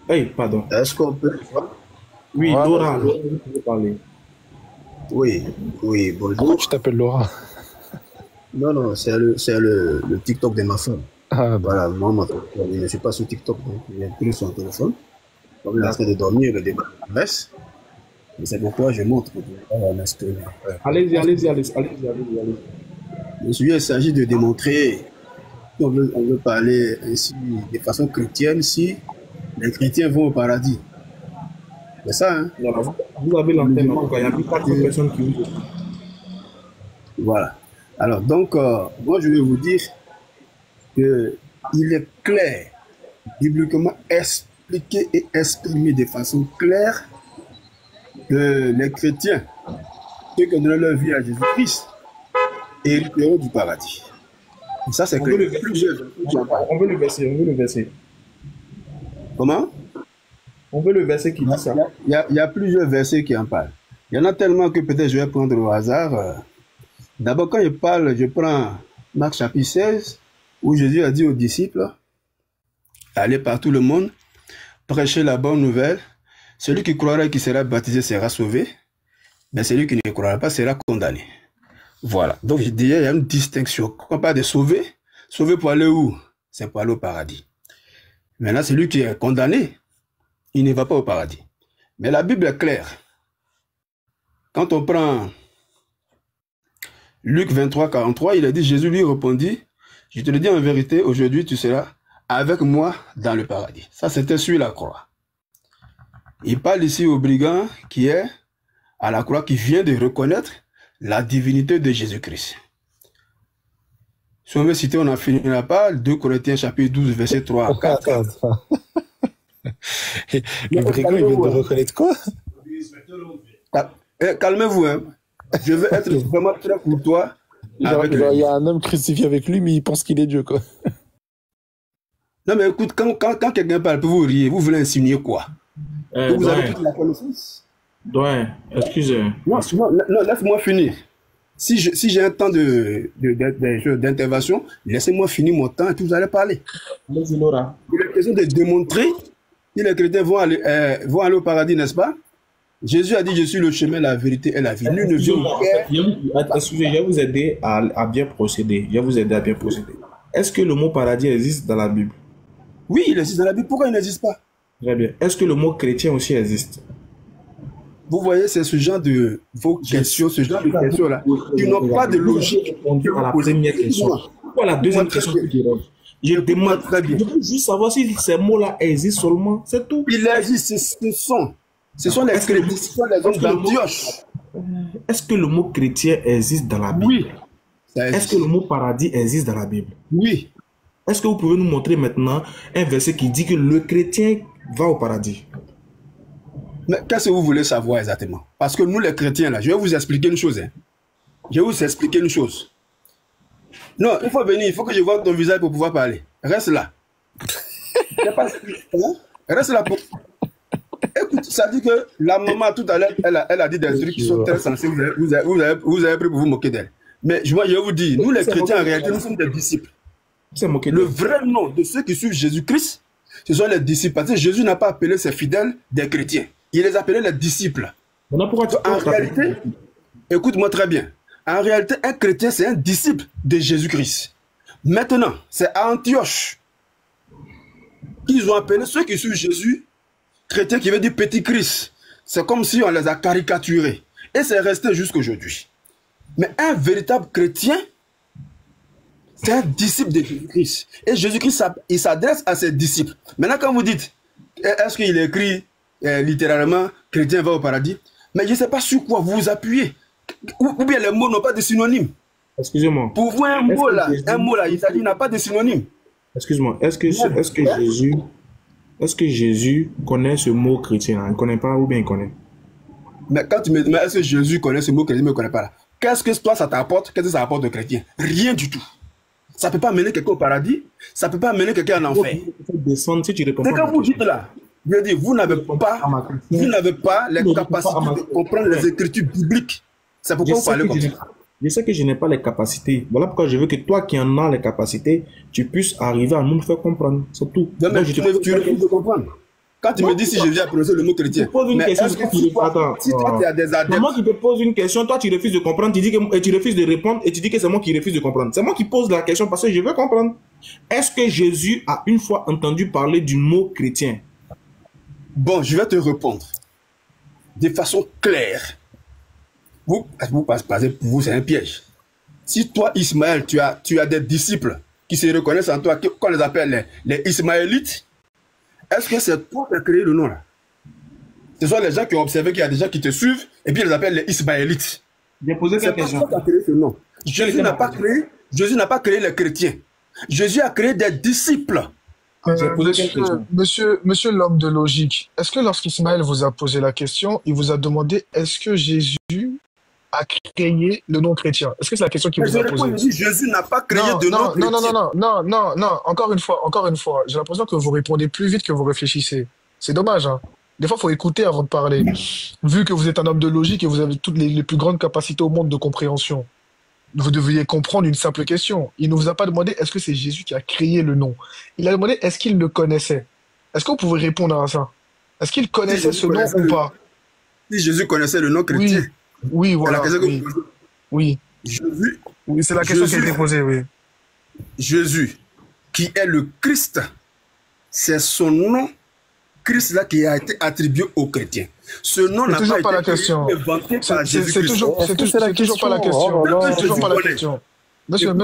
Hey, pardon. Est-ce qu'on peut... Oui, voilà. Laura, vous pouvez parler. Oui, bonjour. Pourquoi tu t'appelles Laura? Non, c'est le TikTok de ma femme. Ah, voilà, moi, je ne suis pas sur TikTok, donc j'ai pris son téléphone. Comme il est en train de dormir, le débat reste. Et c'est pourquoi je montre. Allez-y. Monsieur, il s'agit de démontrer, on veut parler ainsi de façon chrétienne, si les chrétiens vont au paradis. C'est ça, hein? Voilà, vous avez l'antenne, en tout cas, il n'y a plus 4 personnes qui vous écoutent. Voilà. Alors, donc, moi, je vais vous dire qu'il est clair, bibliquement expliqué et exprimé de façon claire que les chrétiens, ceux qui donnent leur vie à Jésus-Christ, hériteront du paradis. Et ça, c'est que on veut le verset. Comment? On veut le verset qui dit ça. Il y a plusieurs versets qui en parlent. Il y en a tellement que peut-être je vais prendre au hasard. D'abord, quand je prends Marc chapitre 16, où Jésus a dit aux disciples, allez par tout le monde, prêchez la bonne nouvelle. Celui qui croira et qui sera baptisé sera sauvé, mais celui qui ne croira pas sera condamné. Voilà. Donc, je disais, il y a une distinction. Quand on parle de sauver pour aller où? C'est pour aller au paradis. Maintenant, celui qui est condamné, il ne va pas au paradis. Mais la Bible est claire. Quand on prend Luc 23, 43, il a dit, Jésus lui répondit, je te le dis en vérité, aujourd'hui tu seras avec moi dans le paradis. Ça, c'était sur la croix. Il parle ici au brigand qui est à la croix, qui vient de reconnaître la divinité de Jésus-Christ. Si on veut citer, on n'en finira pas, 2 Corinthiens chapitre 12, verset 3 à 4. Et Brigo, il vient de reconnaître quoi? Calmez-vous, hein. Je veux être vraiment très courtois. Il y a un homme crucifié avec lui, mais il pense qu'il est Dieu, quoi. Non, mais écoute, quand quelqu'un parle, vous riez, vous voulez insinuer quoi? Vous avez pris la connaissance? Doyen, excusez. Non, laisse-moi finir. Si j'ai un temps d'intervention, laissez-moi finir mon temps et puis vous allez parler. Il est question de démontrer que les chrétiens vont aller au paradis, n'est-ce pas? Jésus a dit, je suis le chemin, la vérité et la vie. Nul ne vient excusez, je vais vous aider à bien procéder. Est-ce que le mot paradis existe dans la Bible? Oui, il existe dans la Bible. Pourquoi il n'existe pas? Très bien. Est-ce que le mot chrétien aussi existe? Vous voyez, c'est ce genre de vos questions, ce genre de questions-là, qui n'ont pas de logique. À la première question. Pourquoi la deuxième question que tu réponds? Je demande très bien. Je veux juste savoir si ces mots-là existent seulement, c'est tout. Il existe, ce sont les chrétiens, ce sont les hommes d'Antioche. Est-ce que le mot chrétien existe dans la Bible? Oui. Est-ce que le mot paradis existe dans la Bible? Oui. Est-ce que vous pouvez nous montrer maintenant un verset qui dit que le chrétien va au paradis? Mais qu'est-ce que vous voulez savoir exactement? Parce que nous, les chrétiens, là, je vais vous expliquer une chose. Non, il faut venir, il faut que je voie ton visage pour pouvoir parler. Reste là. Reste là pour... Écoute, ça dit que la maman, tout à l'heure, elle a dit des trucs qui sont très sensés. Vous avez pris pour vous moquer d'elle. Mais je vais vous dire, nous, les chrétiens, en réalité, nous sommes des disciples. Le vrai nom de ceux qui suivent Jésus-Christ, ce sont les disciples. Parce que Jésus n'a pas appelé ses fidèles des chrétiens. Il les appelait les disciples. En réalité, écoute-moi très bien. En réalité, un chrétien, c'est un disciple de Jésus-Christ. Maintenant, c'est à Antioche qu'ils ont appelé ceux qui suivent Jésus chrétiens, qui veut dire petit Christ. C'est comme si on les a caricaturés. Et c'est resté jusqu'à aujourd'hui. Mais un véritable chrétien, c'est un disciple de Jésus-Christ. Et Jésus-Christ, il s'adresse à ses disciples. Maintenant, quand vous dites, est-ce qu'il écrit littéralement, chrétien va au paradis? Mais je ne sais pas sur quoi vous vous appuyez. Ou bien les mots n'ont pas de synonyme. Excusez-moi. Pour vous, un mot là, il n'a pas de synonyme. Excuse-moi, est-ce que Jésus connaît ce mot chrétien? Il ne connaît pas ou bien il connaît? Mais quand tu me dis, est-ce que Jésus connaît ce mot chrétien, il ne connaît pas là? Qu'est-ce que toi ça t'apporte? Qu'est-ce que ça apporte au chrétien? Rien du tout. Ça ne peut pas amener quelqu'un au paradis, ça ne peut pas amener quelqu'un en enfer. C'est quand vous dites là, je veux dire, vous n'avez pas les capacités de comprendre les écritures bibliques. C'est pourquoi vous parlez comme ça. Je sais que je n'ai pas les capacités. Voilà pourquoi je veux que toi qui en as les capacités, tu puisses arriver à nous faire comprendre. C'est tout. Non, mais tu refuses de comprendre. Quand tu me dis si je viens prononcer le mot chrétien, mais est-ce que si toi tu as des adeptes... Moi qui te pose une question, toi tu refuses de comprendre, tu refuses de répondre et tu dis que c'est moi qui refuse de comprendre. C'est moi qui pose la question parce que je veux comprendre. Est-ce que Jésus a une fois entendu parler du mot chrétien? Bon, je vais te répondre de façon claire. Pour vous, c'est un piège. Si toi, Ismaël, tu as des disciples qui se reconnaissent en toi, qu'on les appelle les Ismaélites, est-ce que c'est toi qui as créé le nom là? Ce sont les gens qui ont observé qu'il y a des gens qui te suivent et puis ils les appellent les Ismaélites. J'ai posé cette question. C'est toi qui as créé ce nom. Jésus n'a pas créé les chrétiens. Jésus a créé des disciples. Monsieur l'homme de logique, est-ce que lorsqu'Ismaël vous a posé la question, il vous a demandé est-ce que Jésus a créé le nom chrétien? Est-ce que c'est la question qu'il vous a posée? Jésus n'a pas créé de nom chrétien. Non, encore une fois, j'ai l'impression que vous répondez plus vite que vous réfléchissez. C'est dommage, hein. Des fois, il faut écouter avant de parler. Vu que vous êtes un homme de logique et vous avez toutes les plus grandes capacités au monde de compréhension, vous devriez comprendre une simple question. Il ne vous a pas demandé est-ce que c'est Jésus qui a créé le nom. Il a demandé est-ce qu'il le connaissait. Est-ce que vous pouvez répondre à ça? Est-ce qu'il connaissait ce nom ou pas? Si Jésus connaissait le nom chrétien. Oui, voilà. Oui. Jésus. Oui, c'est la question qui a été posée, oui. Jésus, qui est le Christ, c'est son nom, Christ là, qui a été attribué aux chrétiens. Ce nom n'a pas été inventé par Jésus-Christ. C'est toujours pas la question. C'est toujours pas la question. Monsieur,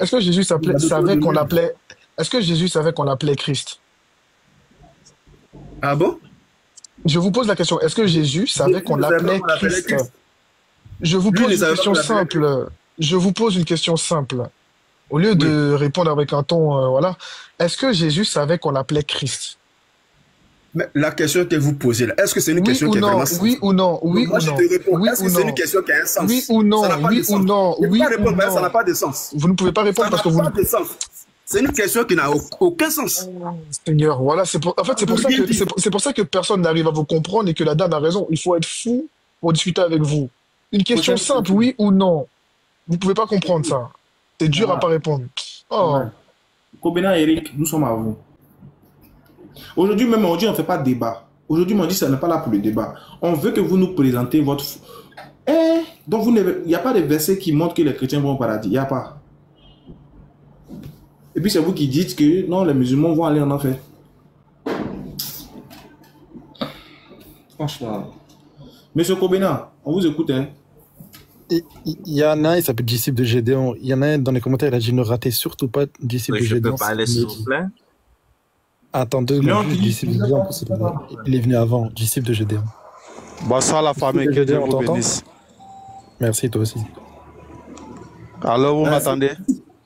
est-ce que Jésus savait qu'on l'appelait, est-ce que Jésus savait qu'on l'appelait Christ? Ah bon? Je vous pose la question, est-ce que Jésus savait qu'on l'appelait Christ? Je vous pose une question simple. Je vous pose une question simple. Au lieu de répondre avec un ton, voilà. Est-ce que Jésus savait qu'on l'appelait Christ? Mais la question que vous posez là, est-ce que c'est une question qui est vraiment sens? Oui ou non? Oui moi, ou non? je te réponds, Oui est-ce ou que c'est non? une question qui a un sens? Oui ou non? Ça n'a pas Oui de ou sens. non? Je ne peux Oui pas ou répondre, mais ça non? n'a pas de sens. Vous ne pouvez pas répondre Ça parce n'a que vous... pas de sens. C'est une question qui n'a aucun sens. Seigneur, voilà, en fait, c'est pour ça que personne n'arrive à vous comprendre et que la dame a raison. Il faut être fou pour discuter avec vous. Une question simple, oui ou non? Vous ne pouvez pas comprendre ça. C'est dur à pas répondre. Oh. Kobena, Eric, nous sommes à vous. Aujourd'hui, même aujourd'hui, on ne fait pas de débat. Aujourd'hui, on dit que ça n'est pas là pour le débat. On veut que vous nous présentez votre... Donc, il n'y a pas de verset qui montre que les chrétiens vont au paradis. Il n'y a pas. Et puis, c'est vous qui dites que non, les musulmans vont aller en enfer. Franchement. Monsieur Kobena, on vous écoute, hein? Il y en a un, il s'appelle disciple de Gédéon. Il y en a un dans les commentaires, il a dit ne ratez surtout pas disciple de Gédéon. Je peux parler, s'il vous plaît? Attends 2 secondes, disciple de Gédéon, il est venu avant, disciple de Gédéon. Bonsoir la famille, que Dieu vous bénisse. Merci, toi aussi. Alors, vous m'attendez?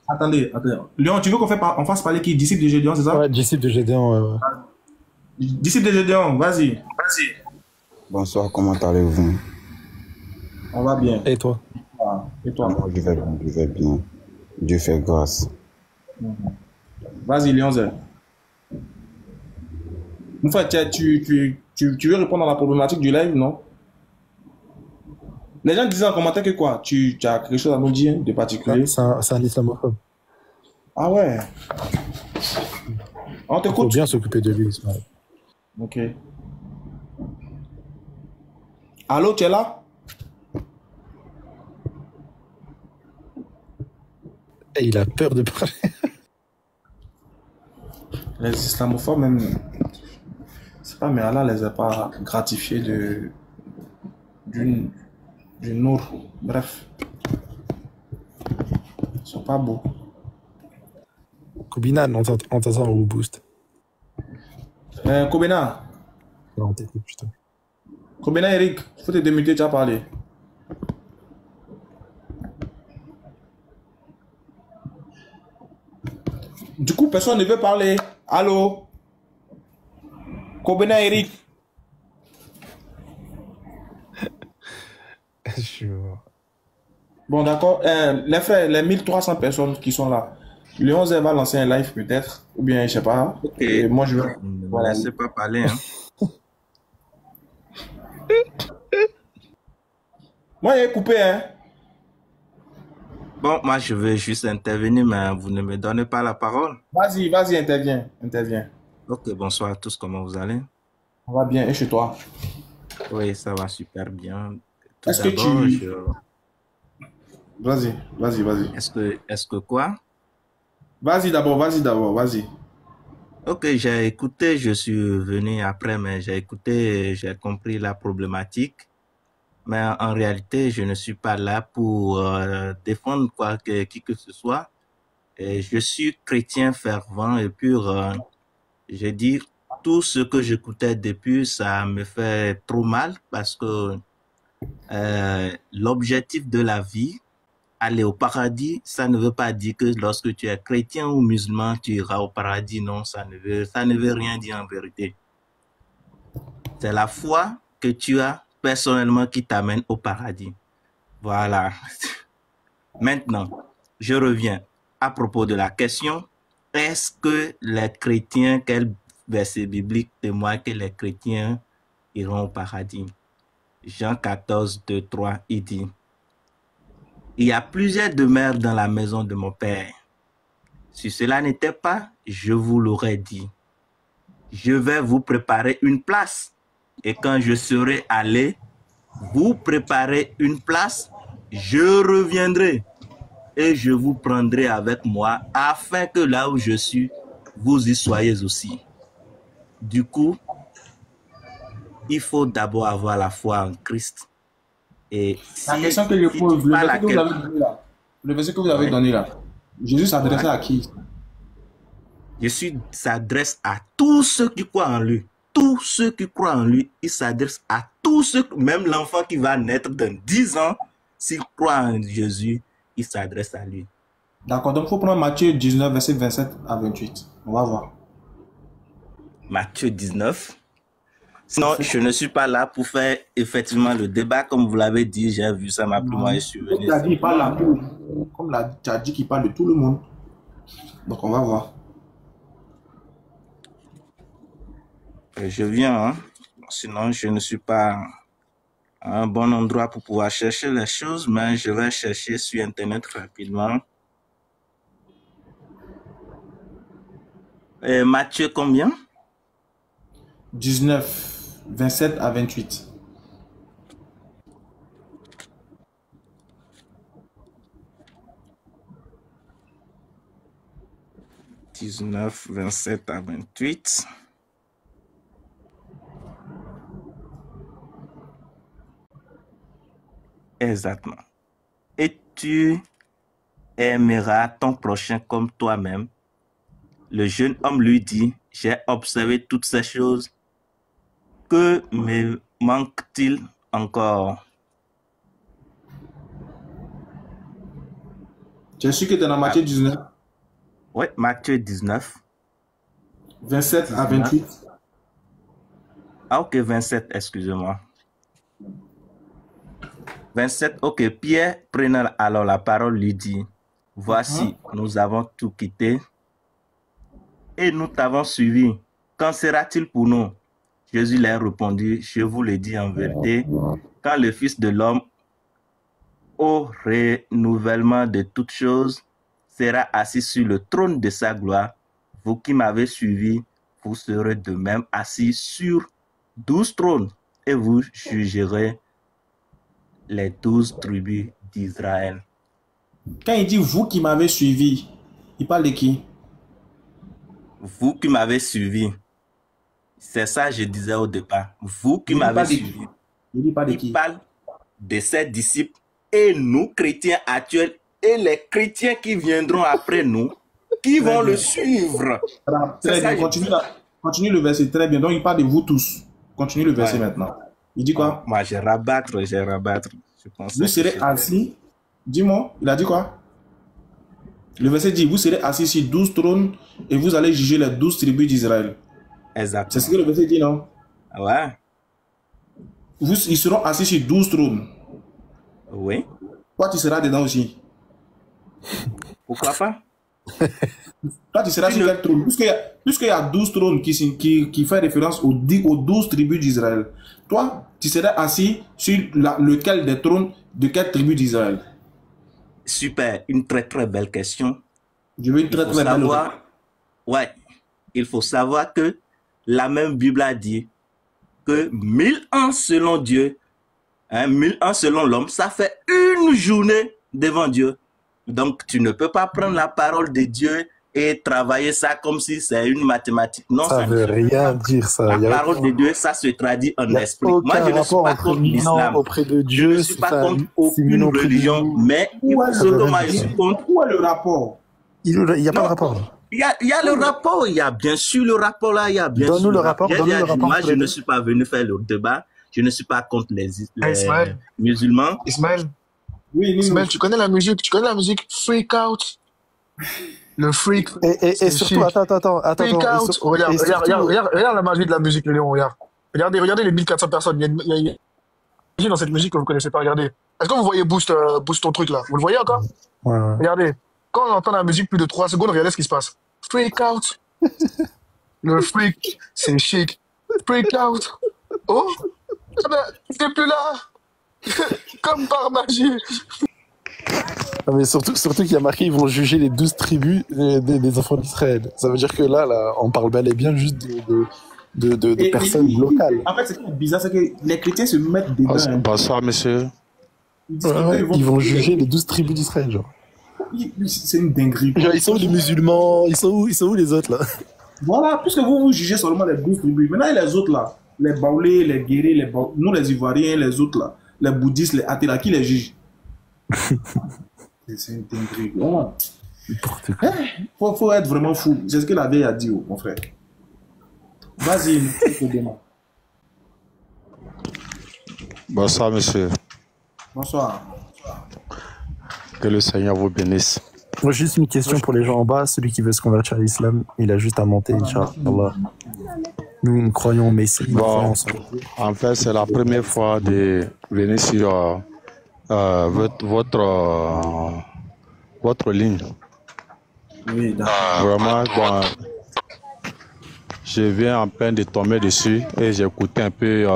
Attendez. Léon, tu veux qu'on fasse parler qui? Disciple de Gédéon, c'est ça? Ouais, disciple de Gédéon, ouais. Disciple de Gédéon, vas-y. Bonsoir, comment allez-vous? On va bien. Et toi? Et toi? Moi, je vais bien. Dieu fait grâce. Vas-y, Léon Zé. En fait, tu veux répondre à la problématique du live, non? Les gens disaient en commentaire que quoi? Tu as quelque chose à nous dire de particulier? C'est un islamophobe. Ah ouais. On t'écoute. Il faut bien s'occuper de lui, Ismaël. Ok. Allô, tu es là? Et il a peur de parler. Les islamophobes, même, c'est pas, mais Allah les a pas gratifiés d'une autre. Bref. Ils sont pas beaux. Kobina, on t'entend au boost. Kobena. Non, t'écoute, putain. Kobena, Eric, faut te démuter, tu as parlé. Du coup, personne ne veut parler. Allô? Kobena, Eric. Bon, d'accord. Les frères, les 1300 personnes qui sont là, Léon Zé va lancer un live peut-être, ou bien je sais pas. Et moi, je vais... Ne me laissez pas parler, hein. Moi, il est coupé, hein. Bon, moi, je veux juste intervenir, mais vous ne me donnez pas la parole. Vas-y, interviens. Ok, bonsoir à tous, comment vous allez? On va bien, et chez toi? Oui, ça va super bien. Est-ce que tu... Vas-y. Est-ce que quoi? Vas-y d'abord, vas-y. Ok, j'ai écouté, je suis venu après, mais j'ai écouté, j'ai compris la problématique. Mais en réalité, je ne suis pas là pour défendre qui que ce soit. Et je suis chrétien fervent et pur. Je dis, tout ce que j'écoutais depuis, ça me fait trop mal parce que l'objectif de la vie, aller au paradis, ça ne veut pas dire que lorsque tu es chrétien ou musulman, tu iras au paradis. Non, ça ne veut rien dire en vérité. C'est la foi que tu as personnellement qui t'amène au paradis. Voilà. Maintenant, je reviens à propos de la question. Est-ce que les chrétiens, quel verset biblique témoigne que les chrétiens iront au paradis? Jean 14, 2, 3, il dit: il y a plusieurs demeures dans la maison de mon Père. Si cela n'était pas, je vous l'aurais dit. Je vais vous préparer une place. Et quand je serai allé vous préparer une place, je reviendrai et je vous prendrai avec moi afin que là où je suis, vous y soyez aussi. Du coup, il faut d'abord avoir la foi en Christ. Et la question que je pose, le verset que vous avez donné là, Jésus s'adressait à qui? Jésus s'adresse à tous ceux qui croient en lui. Tous ceux qui croient en lui, il s'adresse à tous ceux, même l'enfant qui va naître dans 10 ans, s'il croit en Jésus, il s'adresse à lui. D'accord, donc il faut prendre Matthieu 19, verset 27 à 28. On va voir. Matthieu 19. Sinon, je ne suis pas là pour faire effectivement le débat, comme vous l'avez dit, j'ai vu ça, ma prima est survenue. Tu as dit, il parle à tout. Comme tu as dit qu'il parle de tout le monde. Donc on va voir. Je viens, hein. Sinon je ne suis pas à un bon endroit pour pouvoir chercher les choses, mais je vais chercher sur Internet rapidement. Et Matthieu combien? 19, 27 à 28. « 19, 27 à 28. Exactement. Et tu aimeras ton prochain comme toi-même. Le jeune homme lui dit, j'ai observé toutes ces choses. Que me manque-t-il encore? Tu es sûr que tu es dans Matthieu 19? Oui, Matthieu 19. 27 à 28. Ah, ok, 27, excusez-moi. 27, ok. Pierre, prenant alors la parole, lui dit, voici, nous avons tout quitté et nous t'avons suivi. Qu'en sera-t-il pour nous? Jésus leur répondit, je vous le dis en vérité, quand le Fils de l'homme, au renouvellement de toutes choses, sera assis sur le trône de sa gloire, vous qui m'avez suivi, vous serez de même assis sur 12 trônes et vous jugerez les 12 tribus d'Israël. Quand il dit vous qui m'avez suivi, il parle de qui? Vous qui m'avez suivi. C'est ça que je disais au départ. Vous qui m'avez suivi. Il dit pas de qui? Il parle de ses disciples et nous, chrétiens actuels, et les chrétiens qui viendront après nous, qui vont le suivre. Très bien. Continue le verset, très bien. Donc il parle de vous tous. Continue le verset maintenant. Il dit quoi? Moi, j'ai rabattre. Vous serez assis. Dis-moi, il a dit quoi? Le verset dit, vous serez assis sur 12 trônes et vous allez juger les 12 tribus d'Israël. Exact. C'est ce que le verset dit, non? Ouais. Ils seront assis sur 12 trônes. Oui. Toi, tu seras dedans aussi. Pourquoi pas? Toi, tu seras sur quel trône? Puisqu'il y a 12 trônes qui fait référence aux 12 tribus d'Israël. Toi, tu seras assis sur lequel des trônes de quelle tribu d'Israël? Super, une très très belle question. Je veux une très très belle question. Ouais, il faut savoir que la même Bible a dit que 1000 ans selon Dieu, 1000 ans selon l'homme, ça fait une journée devant Dieu. Donc, tu ne peux pas prendre la parole de Dieu et travailler ça comme si c'est une mathématique. Non, ça veut rien dire, ça. La parole de Dieu, ça se traduit en esprit. Moi, je ne suis pas contre l'islam. Auprès de Dieu, je ne suis pas contre aucune religion, mais ce que moi je suis contre. Où est le rapport? Il n'y a pas de rapport. Il y a le rapport, il y a bien sûr le rapport là, il y a bien sûr. Donne-nous le rapport. Moi, je ne suis pas venu faire le débat. Je ne suis pas contre les musulmans. Ismaël. Oui, Ismaël, tu connais la musique Freak Out? Le freak. Et surtout, attends. Freak Out. Regarde la magie de la musique, le Léon, regarde. Regardez les 1400 personnes. Il y a dans cette musique que vous ne connaissez pas, regardez. Est-ce que vous voyez Boost ton truc là? Vous le voyez encore? Ouais. Regardez. Quand on entend la musique plus de 3 secondes, regardez ce qui se passe. Freak Out. Le freak, c'est chic. Freak Out. Oh, t'es plus là. Comme par magie. Ah, mais surtout qu'il y a marqué, ils vont juger les 12 tribus des enfants d'Israël. Ça veut dire que là, on parle bel et bien juste de personnes locales. En fait, c'est bizarre, c'est que les chrétiens se mettent dedans. Bonsoir, monsieur. Ils vont juger les 12 tribus d'Israël, genre. C'est une dinguerie. Genre, ils sont où les musulmans? Ils sont où les autres, là? Voilà, puisque vous jugez seulement les 12 tribus. Maintenant, il y a les autres, là. Les Baoulés, les Guérés, nous, les Ivoiriens, les autres, là. Les bouddhistes, les athées, là. Qui les juge? C'est une dinguerie. Faut être vraiment fou. C'est ce que la vieille a dit, mon frère. Vas-y, Bonsoir, monsieur. Bonsoir. Que le Seigneur vous bénisse. Moi, juste une question pour les gens en bas. Celui qui veut se convertir à l'islam, il a juste à monter, Inch'Allah. Nous croyons au Messie. Bon, en fait, c'est la première fois de venir sur votre ligne. Oui, vraiment, bon, je viens en peine de tomber dessus et j'écoutais un peu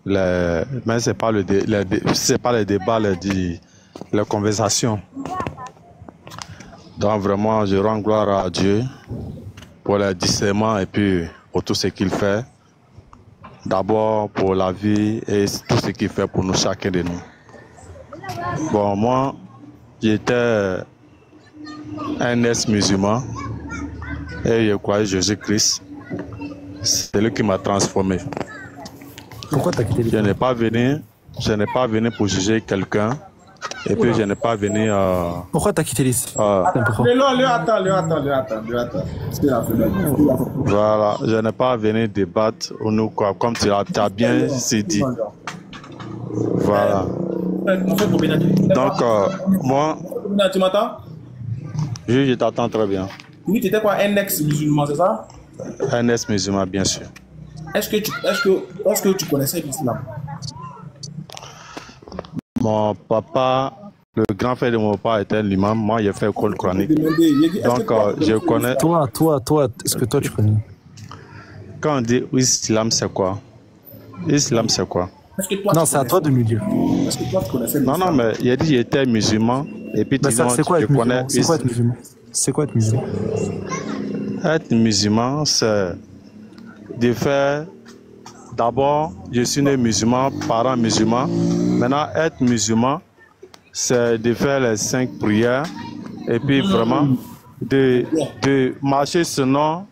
mais c'est pas le débat, les conversations. Donc vraiment, je rends gloire à Dieu pour le discernement et puis pour tout ce qu'il fait. D'abord pour la vie et tout ce qu'il fait pour nous, chacun de nous. Bon, moi, j'étais un ex-musulman et je croyais Jésus-Christ. C'est lui qui m'a transformé. Pourquoi t'as quitté l'islam? Je n'ai pas venu pour juger quelqu'un. Et puis je n'ai pas venu. Pourquoi t'as quitté l'islam? Attends. Voilà, je n'ai pas venu débattre ou nous quoi, comme tu as bien dit. Voilà. Donc moi. Tu m'entends? Oui, je t'entends très bien. Oui, tu étais quoi, un ex-musulman, c'est ça? Un ex-musulman, bien sûr. Est-ce que tu connaissais l'islam? Mon papa, le grand frère de mon papa était l'imam. Moi, j'ai fait école coranique. Donc, je connais. Toi, est-ce que toi tu connais? Quand on dit islam, c'est quoi? Islam, c'est quoi? Non, c'est à toi de nous dire. Est-ce que toi tu connaissais l'islam? Non, mais il a dit que j'étais musulman. Et puis, c'est quoi être musulman? C'est quoi être musulman? C'est quoi être musulman? Être musulman, c'est de faire. D'abord, je suis né musulman, parents musulmans. Maintenant, être musulman, c'est de faire les 5 prières et puis vraiment de marcher selon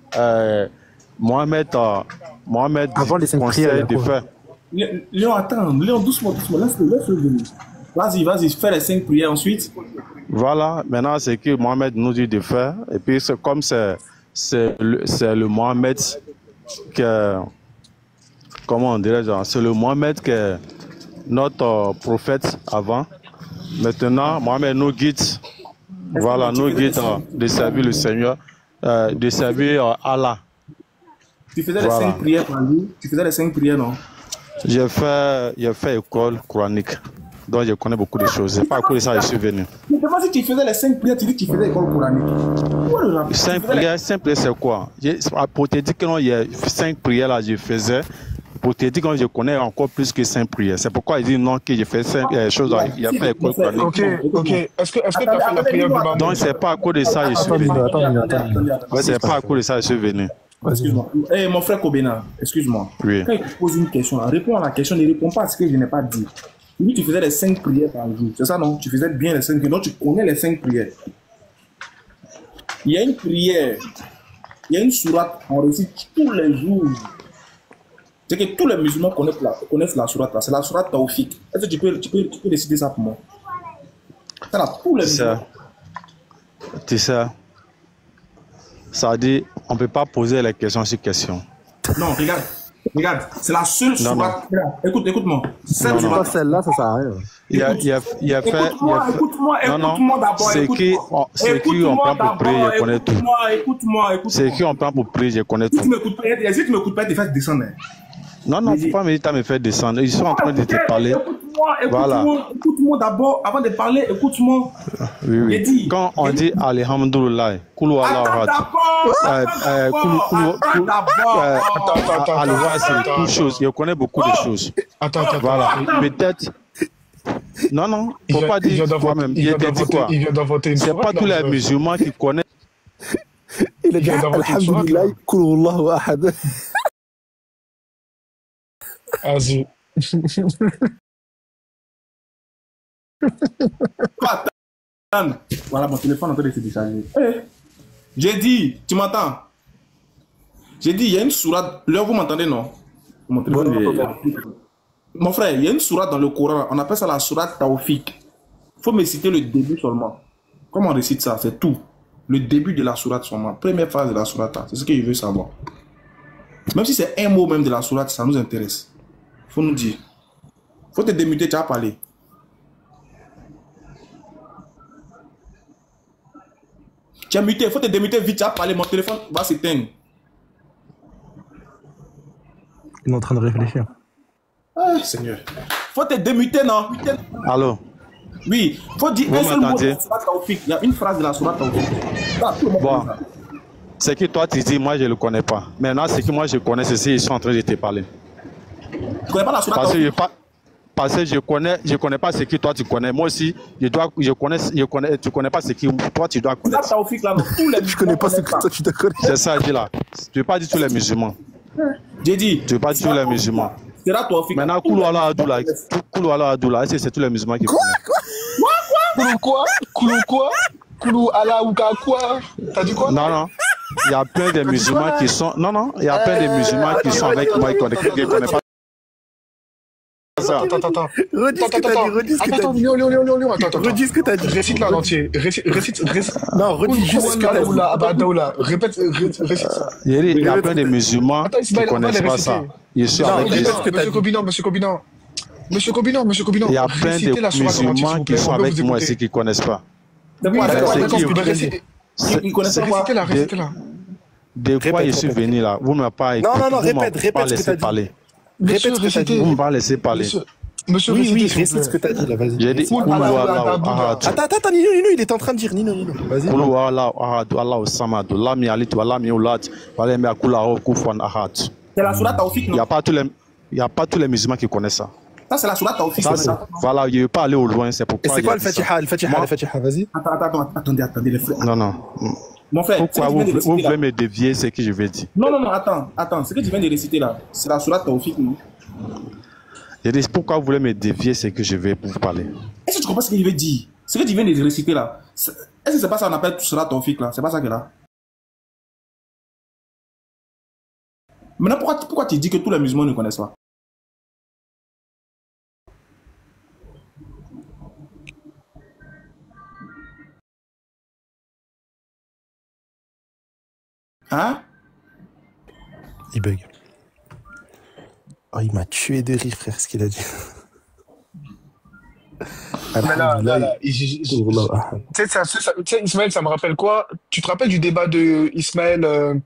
Mohamed avant les 5 prières. De faire. Léon, attends, Léon, doucement, laisse-le venir. Vas-y, fais les 5 prières ensuite. Voilà, maintenant, c'est que Mohamed nous dit de faire. Et puis, comme c'est le Mohamed que. Comment on dirait, c'est le Mohamed qui est notre prophète avant. Maintenant, Mohamed nous guide. Voilà, nous guide de servir le Seigneur, de servir Allah. Tu faisais les 5 prières par jour? Tu faisais les 5 prières, non? J'ai fait école coranique. Donc je connais beaucoup de choses. C'est pas à cause de ça que je suis venu. Mais comment si tu faisais les 5 prières, tu dis que tu faisais l'école coranique? 5 prières, c'est quoi? Pour te dire que non, il y a 5 prières là, je faisais. Pour te dire que je connais encore plus que 5 prières. C'est pourquoi il dit non, que je fais 5 choses. Il a fait école coranique. Ok. Est-ce que tu as fait la prière du maman? Donc c'est pas à cause de ça que je suis venu. C'est pas à cause de ça que je suis venu. Excuse-moi. Hey, mon frère Kobena, excuse-moi. Oui. Quand il te pose une question, réponds à la question, ne réponds pas à ce que je n'ai pas dit. Oui, tu faisais les 5 prières par jour. C'est ça, non? Tu faisais bien les 5 prières. Donc, tu connais les 5 prières. Il y a une prière, il y a une sourate, on récite tous les jours. C'est que tous les musulmans connaissent la sourate là. C'est la sourate Tawfiq. Est-ce que tu peux décider ça pour moi? Ça là, tous les musulmans. Tu sais, ça dit, on ne peut pas poser les questions sur questions. Non, regarde, c'est la seule sourate. Écoute-moi. Celle-là, ça sert à rien. Il a fait. Écoute-moi d'abord. C'est qui on prend pour prier, je connais tout. Écoute-moi. C'est qui on prend pour prier, je connais tout. Si tu m'écoutes pas, tu te fais descendre. Non, faut pas me dire me faire descendre. Ils sont en train de te parler. Écoute-moi d'abord, avant de parler, écoute-moi. Oui. Quand on dit Alhamdulillah, Koulou Allah, c'est toutes choses. Je connais beaucoup de choses. Attends. Voilà. Peut-être. Non, faut pas dire toi-même. Il vient d'inventer une sourate. C'est pas tous les musulmans qui connaissent. Il a dit Alhamdulillah, Koulou Allah ahad. Vas-y. Voilà, mon téléphone est en train de se décharger. J'ai dit, tu m'entends? J'ai dit, il y a une sourate. Là, vous m'entendez, non? Mon frère, il y a une sourate dans le Coran. On appelle ça la sourate Tawfiq. Il faut me citer le début seulement. Comment on récite ça? C'est tout. Le début de la sourate seulement. Première phrase de la sourate. C'est ce que je veux savoir. Même si c'est un mot même de la sourate, ça nous intéresse. Faut nous dire. Faut te démuter, tu as parlé. Tu as muté, il faut te démuter vite, tu as parlé, mon téléphone va s'éteindre. Il est en train de réfléchir. Ah, Seigneur. Faut te démuter, non? Allô? Oui, faut dire un seul mot de la Sourate Tawfiq. Il y a une phrase de la Sourate Tawfiq. Bon. Ce que toi tu dis, moi je ne le connais pas. Maintenant, ce que moi je connais, c'est ce qu'ils sont en train de te parler. Tu connais pas la Sourate Tawfiq? Parce que je connais pas ce que toi tu connais. Moi aussi, tu connais pas ce que toi tu dois connaître. Je connais pas ce que toi tu dois connaître. C'est ça, je dis là. Tu veux pas dire tous les musulmans. J'ai dit. Tu veux pas dire tous les musulmans. Maintenant, Koulouala Adoula, est-ce que c'est tous les musulmans qui connaissent? Quoi? Koulou Allah ou quoi? T'as dit quoi? Non. Il y a plein de musulmans qui sont. Non. Il y a plein de musulmans qui sont avec moi qui ne connaissent pas. Attends. Redis ce que t'as dit, redis ce que t'as dit. Attends. Redis ce que t'as dit. Récite là en entier. Récite. Non, redis juste ce que t'as dit. Répète ça. Il y a plein de musulmans qui ne connaissent pas ça. Je suis avec Monsieur Kobinan. Il y a plein de musulmans qui sont avec moi et qui ne connaissent pas. Récitez-la. Des fois, je suis venu là. Vous ne m'avez pas écouté. Non, répète ce que t'as dit. Parler. Répète ce que t'as dit. Vous ne m'avez pas laissé parler. Monsieur, oui, récite ce que t'as dit là, vas-y. J'ai dit Attends, Nino, il est en train de dire Nino. Vas-y. C'est la Sourate Tawfiq, non? Il n'y a pas tous les musulmans qui connaissent ça. Ça, c'est la Sourate Tawfiq. Voilà, je ne veux pas aller au loin, c'est pourquoi. Et c'est quoi le Fatiha, vas-y. Attendez, les frères. Non. Mon frère, pourquoi vous voulez me dévier ce que je vais dire? Non, attends. Ce que tu viens de réciter là, c'est la Sourate Tawfiq, non? Je dis, pourquoi vous voulez me dévier ce que je vais vous parler? Est-ce que tu comprends ce que je veux dire? Ce que tu viens de réciter là, est-ce que c'est pas ça qu'on appelle Sourate Tawfiq là? C'est pas ça que là? Maintenant, pourquoi tu dis que tous les musulmans ne connaissent pas? Hein? Il bug. Oh, il m'a tué de rire, frère, ce qu'il a dit. Tu sais, Ismaël, ça me rappelle quoi? Tu te rappelles du débat de Ismaël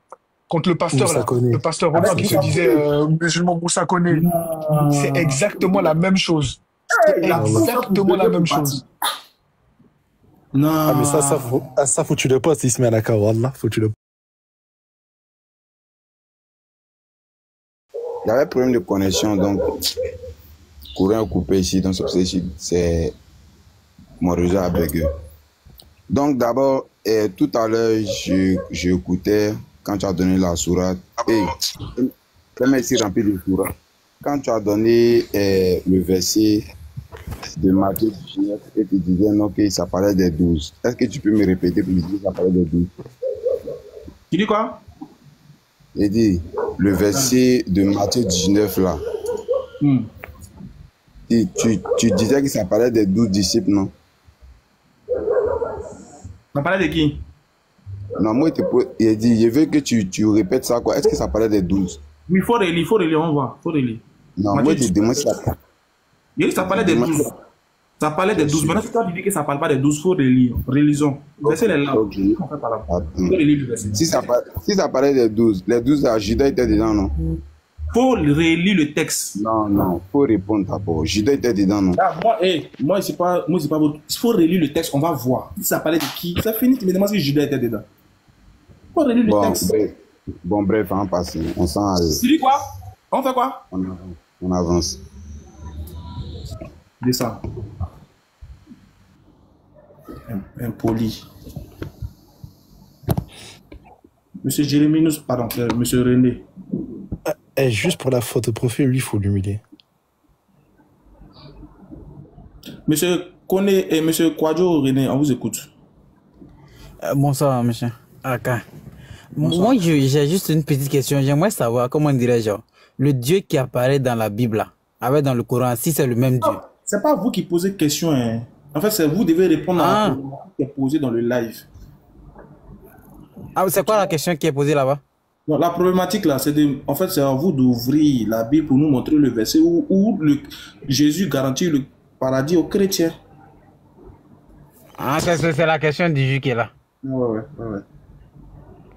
contre le pasteur, là, le pasteur Romain qui se disait musulman Moussa Koné? C'est exactement la même chose. Non. Ah, mais ça faut tu le postes, Ismaël Aka, Wallah, faut tu le. Il y avait un problème de connexion, donc courant coupé ici, donc c'est mon réseau a bugué. Donc d'abord, tout à l'heure, j'écoutais quand tu as donné la sourate. Merci rempli de sourate. Quand tu as donné le verset de Matthieu 19 et tu disais non, que ça parlait des 12. Est-ce que tu peux me répéter pour me dire que ça parlait des 12? Tu dis quoi? J'ai dit, le verset de Matthieu 19 là. Tu disais que ça parlait des 12 disciples, non? Ça parlait de qui? Non, moi, il dit, je veux que tu répètes ça, quoi. Est-ce que ça parlait des 12? Oui, il faut relire, on voit. Faut relire. Non, moi, je demande ça. Il dit que ça parlait des 12. Ça parlait des 12. Maintenant, si toi tu dis que ça ne parle pas des 12, il faut relire. Relisons. Verset est là. Okay. Si ça parlait des 12, les 12 à Judas étaient dedans, non? Faut relire le texte. Non, faut répondre d'abord. Judas était dedans, non? Ah, moi, c'est pas votre. Il faut relire le texte, on va voir. Si ça parlait de qui, ça finit, tu me demandes si Judas était dedans. Faut relire le texte. Bref, on passe. On s'en. Tu dis quoi? On fait quoi? On avance. Descends. Impoli. Monsieur Jérémy, pardon, monsieur René. Juste pour la photo de profil, lui, il faut l'humilier. Monsieur Koné et monsieur Kwadjo René, on vous écoute. Bonsoir, monsieur. Moi, j'ai juste une petite question. J'aimerais savoir, comment dirais-je, le Dieu qui apparaît dans la Bible, là, avec dans le Coran, si c'est le même Dieu. C'est pas vous qui posez question, hein. En fait, c'est vous devez répondre à la question qui est posée dans le live. Ah, c'est quoi la question qui est posée là-bas? Non, la problématique là, en fait, c'est à vous d'ouvrir la Bible pour nous montrer le verset où Jésus garantit le paradis aux chrétiens. Ah, c'est la question du juge qui est là. Ouais.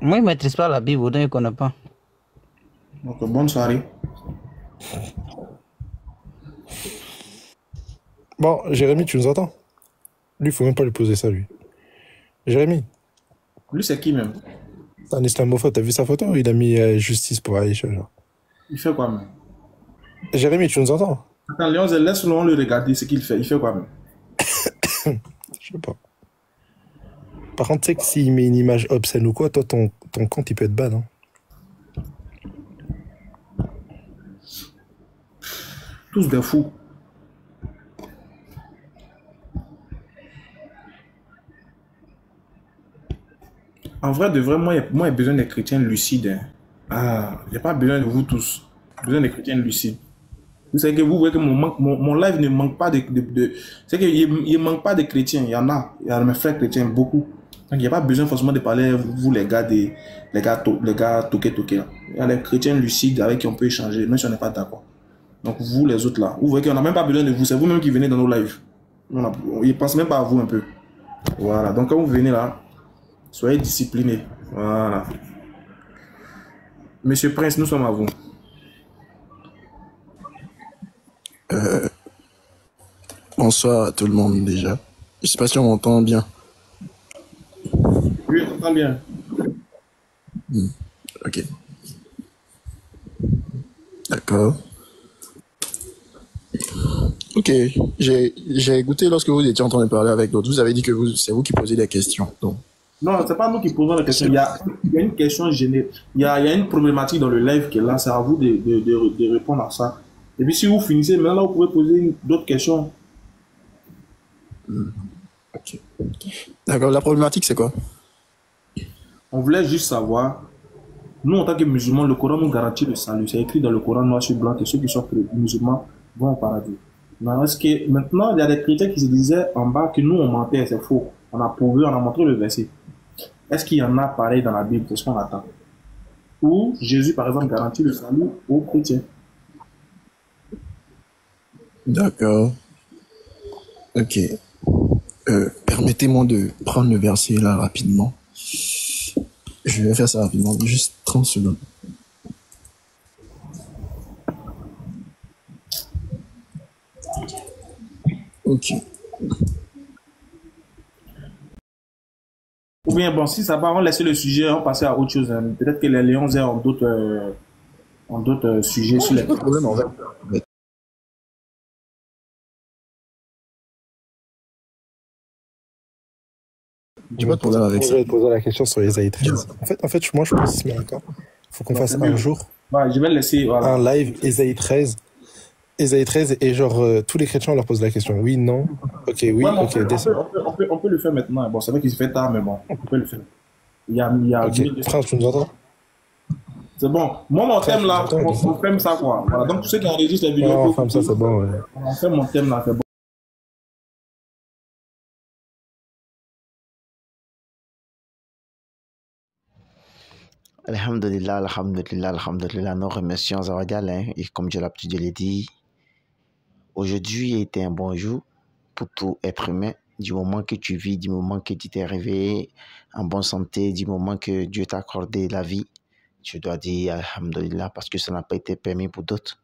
Moi, il ne maîtrise pas la Bible, donc il ne connaît pas. Donc, bonne soirée. Bon, Jérémy, tu nous entends? Lui, il faut même pas lui poser ça, lui. Jérémy. Lui, c'est qui même? C'est un islamophobe. T'as vu sa photo? Il a mis justice pour Aïcha, genre. Il fait quoi même? Jérémy, tu nous entends? Attends, Léon, laisse-le le regarder ce qu'il fait. Il fait quoi même? Je sais pas. Par contre, tu sais que s'il met une image obscène ou quoi, toi, ton compte, il peut être ban, hein. Tous des fous. En vrai, de vrai, moi, il y a besoin des chrétiens lucides. Hein. Ah, il n'y a pas besoin de vous tous. Besoin des chrétiens lucides. Vous savez que vous voyez que mon live ne manque pas c'est qu'il ne manque pas de chrétiens. Il y en a. Il y a mes frères chrétiens, beaucoup. Donc, il n'y a pas besoin forcément de parler, vous, les gars toqués. Là. Il y a les chrétiens lucides avec qui on peut échanger, même si on n'est pas d'accord. Donc, vous, les autres là, vous voyez qu'on n'a même pas besoin de vous. C'est vous-même qui venez dans nos lives. Ils ne pensent même pas à vous un peu. Voilà. Donc, quand vous venez là, soyez disciplinés. Voilà. Monsieur Prince, nous sommes à vous. Bonsoir à tout le monde déjà. Je sais pas si on m'entend bien. Oui, on t'entend bien. Ok. D'accord. Ok. J'ai écouté lorsque vous étiez en train de parler avec d'autres. Vous avez dit que c'est vous qui posez des questions. Donc. Non, c'est pas nous qui posons la question. Il y a une question générale. Il y a une problématique dans le live qui est là. C'est à vous de répondre à ça. Et puis si vous finissez, maintenant là, vous pouvez poser d'autres questions. Ok. D'accord. La problématique, c'est quoi? On voulait juste savoir, nous en tant que musulmans, le Coran nous garantit le salut. C'est écrit dans le Coran noir sur blanc que ceux qui sont musulmans vont au paradis. Maintenant, il y a des chrétiens qui se disaient en bas que nous on mentait, c'est faux. On a prouvé, on a montré le verset. Est-ce qu'il y en a pareil dans la Bible? C'est ce qu'on attend. Ou Jésus, par exemple, garantit le salut aux chrétiens. D'accord. Ok. Permettez-moi de prendre le verset là rapidement. Je vais faire ça rapidement, juste 30 secondes. Ok. Ou bien, bon, si ça va, on laisse le sujet, on passe à autre chose. Hein. Peut-être que les Lions ont d'autres sujets sur les... Pas de problème, en fait. J'ai pas de problème avec ça. Je vais te poser la question sur Ésaïe 13. En fait, moi, je pense, il faut qu'on fasse un jour je vais laisser, un live Ésaïe 13. Ésaïe 13 et genre tous les chrétiens on leur pose la question. Oui, non. Ok, oui, ouais, ok. On peut le faire maintenant. Bon, c'est vrai qu'il se fait tard, mais bon, on peut le faire. Il y a ok, Prince, tu nous entends? C'est bon. Moi, mon thème là, on ferme ça quoi. Voilà. Donc, tous ceux qui enregistrent les vidéos... Non, on ferme ça, c'est bon, ouais. On ferme mon thème là, c'est bon. Alhamdulillah, nous remercions Zawadial, hein, et comme j'ai l'habitude de le dire, aujourd'hui a été un bon jour pour tout être humain, du moment que tu vis, du moment que tu t'es réveillé en bonne santé, du moment que Dieu t'a accordé la vie, tu dois dire Alhamdulillah parce que ça n'a pas été permis pour d'autres.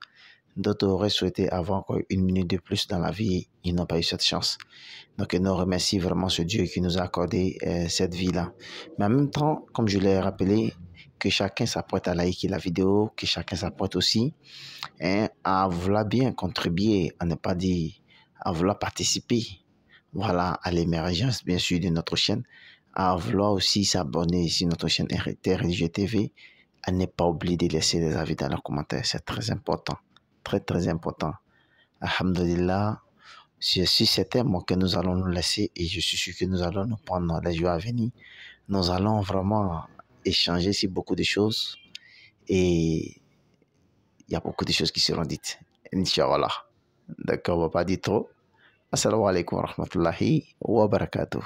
D'autres auraient souhaité avoir une minute de plus dans la vie, ils n'ont pas eu cette chance. Donc, nous remercions vraiment ce Dieu qui nous a accordé cette vie-là. Mais en même temps, comme je l'ai rappelé, que chacun s'apprête à liker la vidéo, que chacun s'apprête aussi à vouloir bien contribuer, à ne pas dire, à vouloir participer, voilà, à l'émergence, bien sûr, de notre chaîne, à vouloir aussi s'abonner sur notre chaîne RTRG TV, à ne pas oublier de laisser des avis dans les commentaires. C'est très important. Très, très important. Alhamdulillah, je suis certain que nous allons nous laisser et je suis sûr que nous allons nous prendre les jours à venir. Nous allons vraiment échanger sur beaucoup de choses et il y a beaucoup de choses qui seront dites. Inch'Allah. D'accord, on ne va pas dire trop. Assalamu alaikum wa rahmatullahi wa barakatuh.